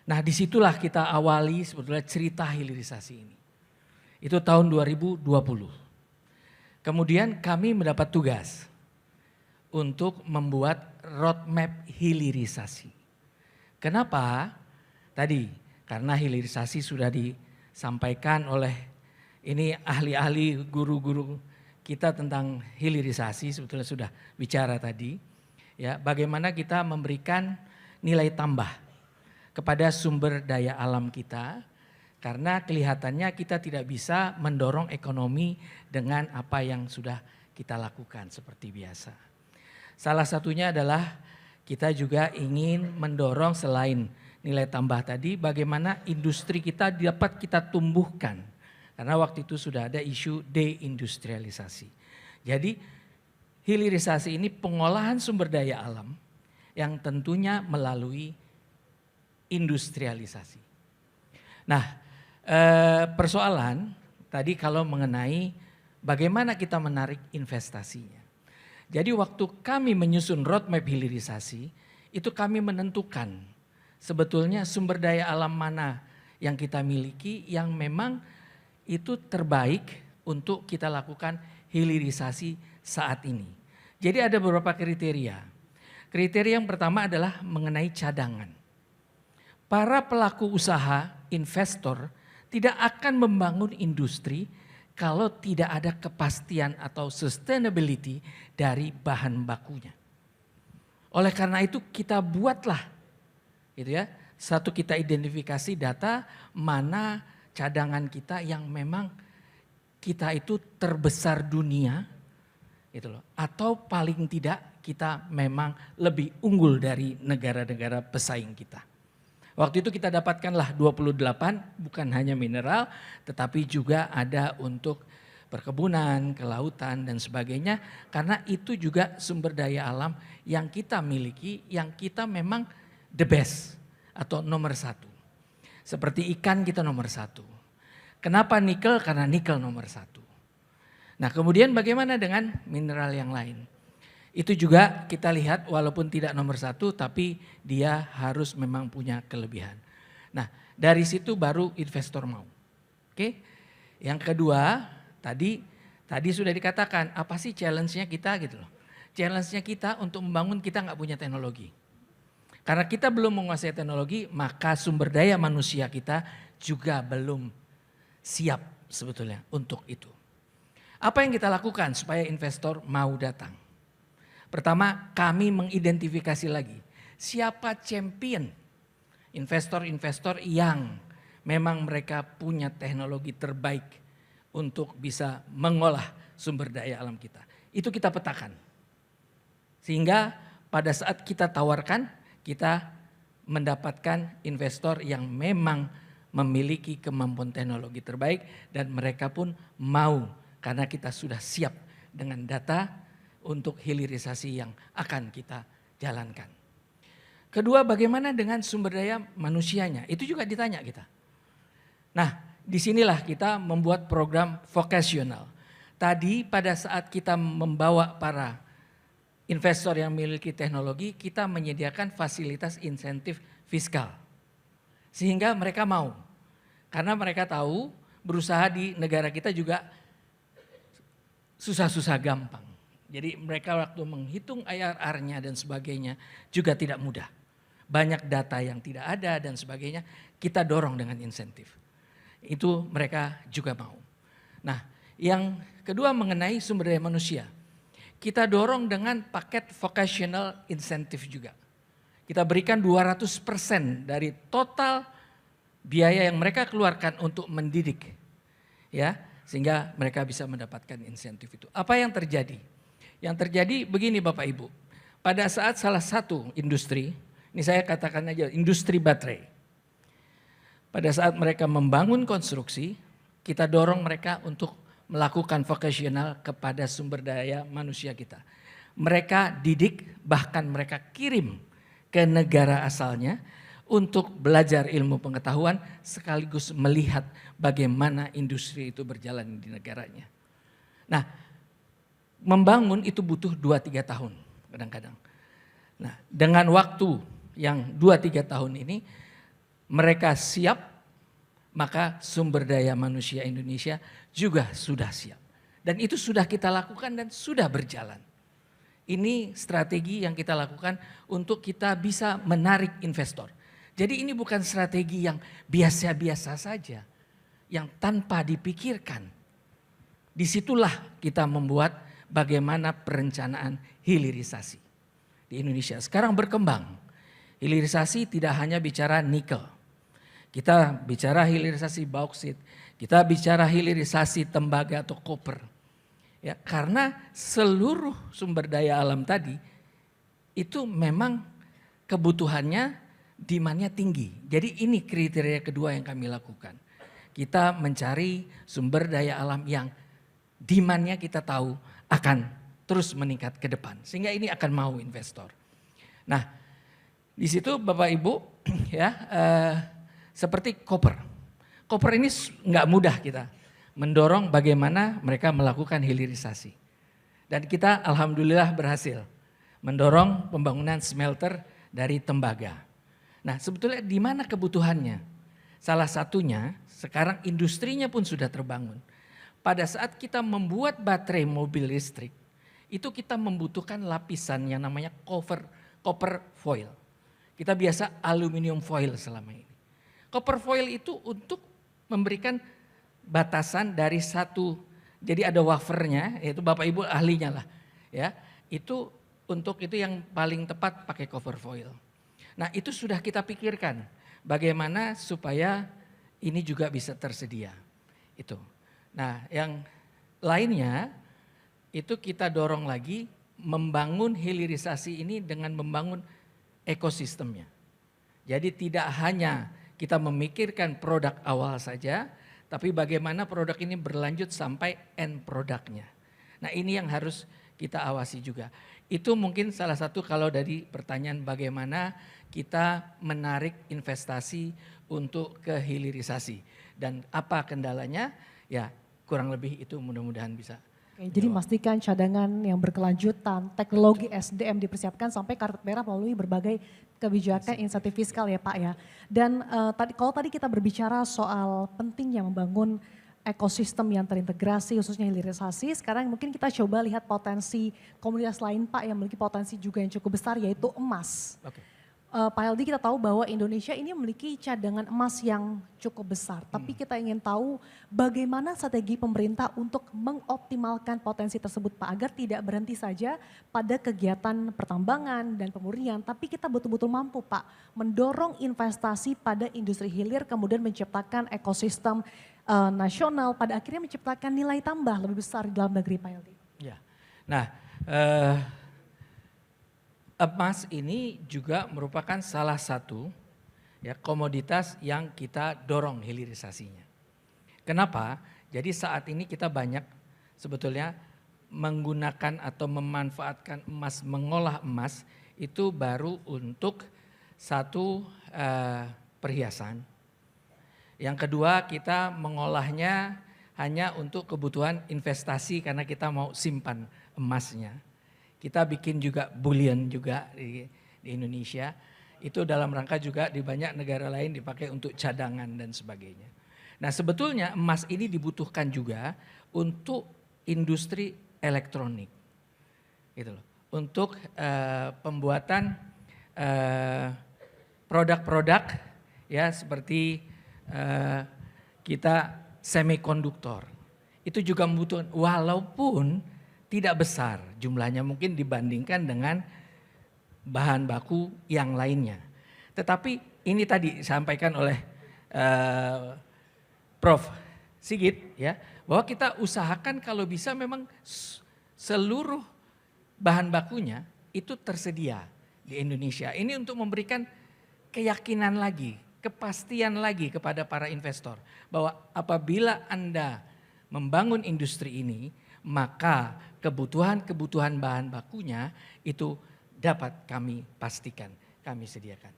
Nah disitulah kita awali sebetulnya cerita hilirisasi ini. Itu tahun 2020. Kemudian kami mendapat tugas untuk membuat roadmap hilirisasi. Kenapa? Tadi karena hilirisasi sudah disampaikan oleh ini ahli-ahli guru-guru kita tentang hilirisasi sebetulnya sudah bicara tadi. Ya, bagaimana kita memberikan nilai tambah kepada sumber daya alam kita karena kelihatannya kita tidak bisa mendorong ekonomi dengan apa yang sudah kita lakukan seperti biasa. Salah satunya adalah kita juga ingin mendorong selain nilai tambah tadi bagaimana industri kita dapat kita tumbuhkan karena waktu itu sudah ada isu deindustrialisasi. Jadi hilirisasi ini pengolahan sumber daya alam yang tentunya melalui industrialisasi. Nah, persoalan tadi kalau mengenai bagaimana kita menarik investasinya. Jadi waktu kami menyusun roadmap hilirisasi, itu kami menentukan sebetulnya sumber daya alam mana yang kita miliki yang memang itu terbaik untuk kita lakukan hilirisasi saat ini. Jadi ada beberapa kriteria. Kriteria yang pertama adalah mengenai cadangan. Para pelaku usaha, investor tidak akan membangun industri kalau tidak ada kepastian atau sustainability dari bahan bakunya. Oleh karena itu kita buatlah gitu ya, Satu, kita identifikasi data mana cadangan kita yang memang kita itu terbesar dunia, gitu loh. Atau paling tidak kita memang lebih unggul dari negara-negara pesaing kita. Waktu itu kita dapatkanlah 28, bukan hanya mineral, tetapi juga ada untuk perkebunan, kelautan dan sebagainya. Karena itu juga sumber daya alam yang kita miliki, yang kita memang the best atau nomor satu. Seperti ikan kita nomor satu. Kenapa nikel? Karena nikel nomor satu. Nah kemudian bagaimana dengan mineral yang lain? Itu juga kita lihat walaupun tidak nomor satu tapi dia harus memang punya kelebihan. Nah dari situ baru investor mau. Oke. Yang kedua tadi sudah dikatakan apa sih challenge-nya kita gitu loh. Challenge-nya kita untuk membangun kita nggak punya teknologi. Karena kita belum menguasai teknologi maka sumber daya manusia kita juga belum siap sebetulnya untuk itu. Apa yang kita lakukan supaya investor mau datang? Pertama, kami mengidentifikasi lagi siapa champion investor-investor yang memang mereka punya teknologi terbaik untuk bisa mengolah sumber daya alam kita. Itu kita petakan. Sehingga pada saat kita tawarkan, kita mendapatkan investor yang memang memiliki kemampuan teknologi terbaik dan mereka pun mau karena kita sudah siap dengan data untuk hilirisasi yang akan kita jalankan. Kedua, bagaimana dengan sumber daya manusianya? Itu juga ditanya kita. Nah, disinilah kita membuat program vokasional. Tadi pada saat kita membawa para investor yang memiliki teknologi, kita menyediakan fasilitas insentif fiskal. Sehingga mereka mau. Karena mereka tahu berusaha di negara kita juga susah-susah gampang. Jadi mereka waktu menghitung IRR-nya dan sebagainya juga tidak mudah. Banyak data yang tidak ada dan sebagainya kita dorong dengan insentif. Itu mereka juga mau. Nah yang kedua mengenai sumber daya manusia. Kita dorong dengan paket vocational incentive juga. Kita berikan 200% dari total biaya yang mereka keluarkan untuk mendidik. Ya, sehingga mereka bisa mendapatkan insentif itu. Apa yang terjadi? Yang terjadi begini Bapak Ibu, pada saat salah satu industri, ini saya katakan aja industri baterai. Pada saat mereka membangun konstruksi, kita dorong mereka untuk melakukan vocational kepada sumber daya manusia kita. Mereka didik, bahkan mereka kirim ke negara asalnya untuk belajar ilmu pengetahuan sekaligus melihat bagaimana industri itu berjalan di negaranya. Nah, membangun itu butuh 2-3 tahun kadang-kadang. Nah, dengan waktu yang 2-3 tahun ini mereka siap, maka sumber daya manusia Indonesia juga sudah siap. Dan itu sudah kita lakukan dan sudah berjalan. Ini strategi yang kita lakukan untuk kita bisa menarik investor. Jadi ini bukan strategi yang biasa-biasa saja, yang tanpa dipikirkan. Disitulah kita membuat bagaimana perencanaan hilirisasi di Indonesia. Sekarang berkembang, hilirisasi tidak hanya bicara nikel. Kita bicara hilirisasi bauksit, kita bicara hilirisasi tembaga atau koper. Ya, karena seluruh sumber daya alam tadi itu memang kebutuhannya, demand-nya tinggi. Jadi ini kriteria kedua yang kami lakukan. Kita mencari sumber daya alam yang demand-nya kita tahu akan terus meningkat ke depan. Sehingga ini akan mau investor. Nah di situ Bapak Ibu ya seperti koper. Koper ini nggak mudah kita mendorong bagaimana mereka melakukan hilirisasi. Dan kita alhamdulillah berhasil mendorong pembangunan smelter dari tembaga. Nah sebetulnya di mana kebutuhannya? Salah satunya sekarang industrinya pun sudah terbangun. Pada saat kita membuat baterai mobil listrik, itu kita membutuhkan lapisan yang namanya copper foil. Kita biasa aluminium foil selama ini. Copper foil itu untuk memberikan batasan dari satu, jadi ada wafernya, yaitu Bapak Ibu ahlinya lah. Ya, itu untuk itu yang paling tepat pakai copper foil. Nah itu sudah kita pikirkan, bagaimana supaya ini juga bisa tersedia. Itu. Nah, yang lainnya itu kita dorong lagi membangun hilirisasi ini dengan membangun ekosistemnya. Jadi tidak hanya kita memikirkan produk awal saja, tapi bagaimana produk ini berlanjut sampai end produknya. Nah, ini yang harus kita awasi juga. Itu mungkin salah satu kalau dari pertanyaan bagaimana kita menarik investasi untuk ke hilirisasi. Dan apa kendalanya? Ya kurang lebih itu mudah-mudahan bisa. Oke, jadi memastikan cadangan yang berkelanjutan, teknologi SDM dipersiapkan sampai kartu merah melalui berbagai kebijakan insentif fiskal ya Pak ya. Dan kalau tadi kita berbicara soal pentingnya membangun ekosistem yang terintegrasi khususnya hilirisasi, sekarang mungkin kita coba lihat potensi komunitas lain Pak yang memiliki potensi juga yang cukup besar yaitu emas. Oke. Pak Heldi, kita tahu bahwa Indonesia ini memiliki cadangan emas yang cukup besar. Tapi kita ingin tahu bagaimana strategi pemerintah untuk mengoptimalkan potensi tersebut Pak. Agar tidak berhenti saja pada kegiatan pertambangan dan pemurnian. Tapi kita betul-betul mampu Pak mendorong investasi pada industri hilir kemudian menciptakan ekosistem nasional. Pada akhirnya menciptakan nilai tambah lebih besar di dalam negeri Pak Heldi. Ya. Nah, emas ini juga merupakan salah satu ya komoditas yang kita dorong hilirisasinya. Kenapa? Jadi saat ini kita banyak sebetulnya menggunakan atau memanfaatkan emas, mengolah emas itu baru untuk satu perhiasan. Yang kedua kita mengolahnya hanya untuk kebutuhan investasi karena kita mau simpan emasnya. Kita bikin juga bullion juga di Indonesia. Itu dalam rangka juga di banyak negara lain dipakai untuk cadangan dan sebagainya. Nah sebetulnya emas ini dibutuhkan juga untuk industri elektronik. Gitu loh. Untuk pembuatan produk-produk ya seperti kita semikonduktor. Itu juga membutuhkan walaupun tidak besar jumlahnya mungkin dibandingkan dengan bahan baku yang lainnya. Tetapi ini tadi disampaikan oleh Prof. Sigit ya, bahwa kita usahakan kalau bisa memang seluruh bahan bakunya itu tersedia di Indonesia. Ini untuk memberikan keyakinan lagi, kepastian lagi kepada para investor bahwa apabila Anda membangun industri ini, maka kebutuhan bahan bakunya itu dapat kami pastikan, kami sediakan.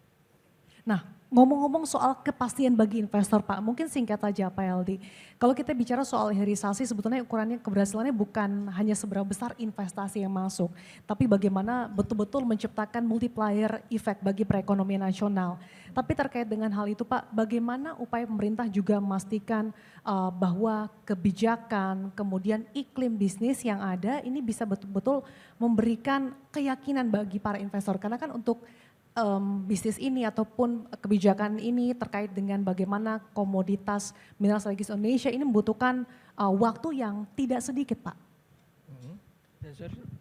Nah, ngomong-ngomong soal kepastian bagi investor Pak, mungkin singkat saja Pak Heldi. Kalau kita bicara soal hilirisasi sebetulnya ukurannya keberhasilannya bukan hanya seberapa besar investasi yang masuk, tapi bagaimana betul-betul menciptakan multiplier effect bagi perekonomian nasional. Tapi terkait dengan hal itu Pak, bagaimana upaya pemerintah juga memastikan bahwa kebijakan, kemudian iklim bisnis yang ada ini bisa betul-betul memberikan keyakinan bagi para investor. Karena kan untuk bisnis ini ataupun kebijakan ini terkait dengan bagaimana komoditas mineral strategis Indonesia ini membutuhkan waktu yang tidak sedikit Pak.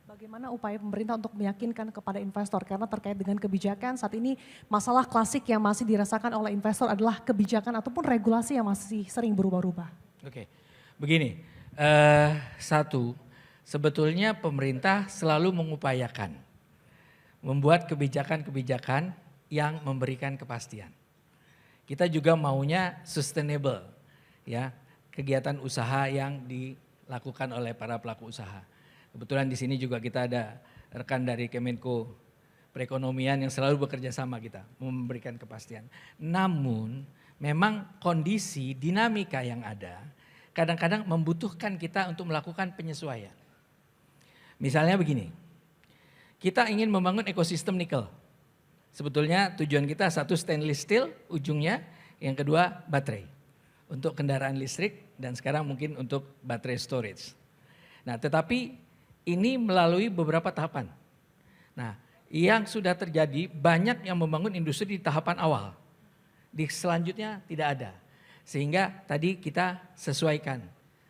Bagaimana upaya pemerintah untuk meyakinkan kepada investor karena terkait dengan kebijakan saat ini masalah klasik yang masih dirasakan oleh investor adalah kebijakan ataupun regulasi yang masih sering berubah-ubah. Oke, begini, satu sebetulnya pemerintah selalu mengupayakan membuat kebijakan-kebijakan yang memberikan kepastian. Kita juga maunya sustainable, ya, kegiatan usaha yang dilakukan oleh para pelaku usaha. Kebetulan di sini juga kita ada rekan dari Kemenko Perekonomian yang selalu bekerja sama kita memberikan kepastian. Namun memang kondisi dinamika yang ada kadang-kadang membutuhkan kita untuk melakukan penyesuaian. Misalnya begini. Kita ingin membangun ekosistem nikel. Sebetulnya tujuan kita satu stainless steel ujungnya, yang kedua baterai. Untuk kendaraan listrik dan sekarang mungkin untuk baterai storage. Nah tetapi ini melalui beberapa tahapan. Nah yang sudah terjadi banyak yang membangun industri di tahapan awal. Di selanjutnya tidak ada. Sehingga tadi kita sesuaikan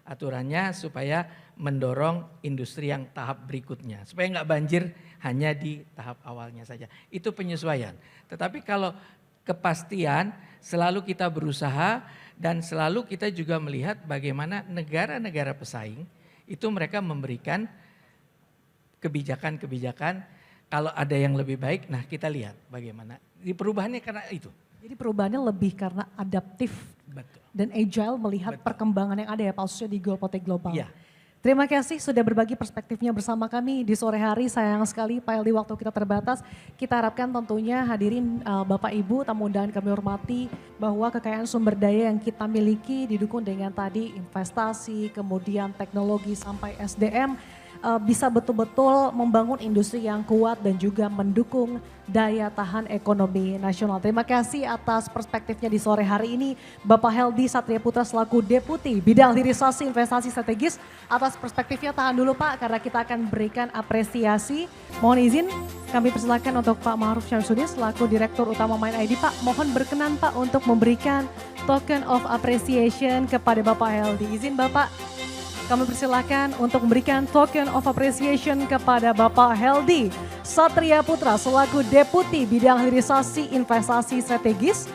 aturannya supaya mendorong industri yang tahap berikutnya. Supaya nggak banjir hanya di tahap awalnya saja. Itu penyesuaian. Tetapi kalau kepastian, selalu kita berusaha dan selalu kita juga melihat bagaimana negara-negara pesaing itu mereka memberikan kebijakan-kebijakan. Kalau ada yang lebih baik, nah kita lihat bagaimana. Di perubahannya karena itu. Jadi perubahannya lebih karena adaptif Betul. dan agile melihat Betul. perkembangan yang ada ya Pak, khususnya di geopolitik global. Iya. Terima kasih sudah berbagi perspektifnya bersama kami di sore hari. Sayang sekali Pak Eldi waktu kita terbatas. Kita harapkan tentunya hadirin Bapak Ibu tamu undangan kami hormati bahwa kekayaan sumber daya yang kita miliki didukung dengan tadi investasi, kemudian teknologi sampai SDM bisa betul-betul membangun industri yang kuat dan juga mendukung daya tahan ekonomi nasional. Terima kasih atas perspektifnya di sore hari ini Bapak Heldy Satria Putra selaku Deputi Bidang Hilirisasi Investasi Strategis. Atas perspektifnya tahan dulu Pak karena kita akan berikan apresiasi. Mohon izin kami persilakan untuk Pak Ma'ruf Syamsuddin selaku Direktur Utama Mind ID. Pak mohon berkenan Pak untuk memberikan token of appreciation kepada Bapak Heldy. Izin Bapak. Kami persilakan untuk memberikan token of appreciation kepada Bapak Heldy Satria Putra selaku Deputi Bidang Hilirisasi Investasi Strategis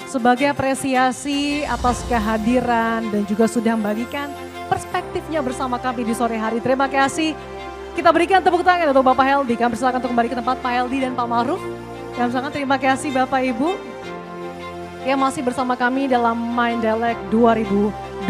sebagai apresiasi atas kehadiran dan juga sudah membagikan perspektifnya bersama kami di sore hari. Terima kasih. Kita berikan tepuk tangan untuk Bapak Heldy. Kami persilakan untuk kembali ke tempat Pak Heldy dan Pak Ma'ruf. Kami sangat terima kasih Bapak Ibu yang masih bersama kami dalam Mind Dialog 2026.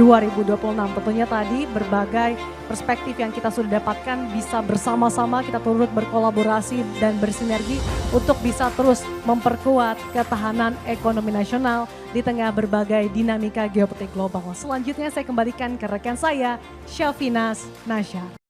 Tentunya tadi berbagai perspektif yang kita sudah dapatkan bisa bersama-sama kita turut berkolaborasi dan bersinergi untuk bisa terus memperkuat ketahanan ekonomi nasional di tengah berbagai dinamika geopolitik global. Selanjutnya saya kembalikan ke rekan saya, Syafinas Nasya.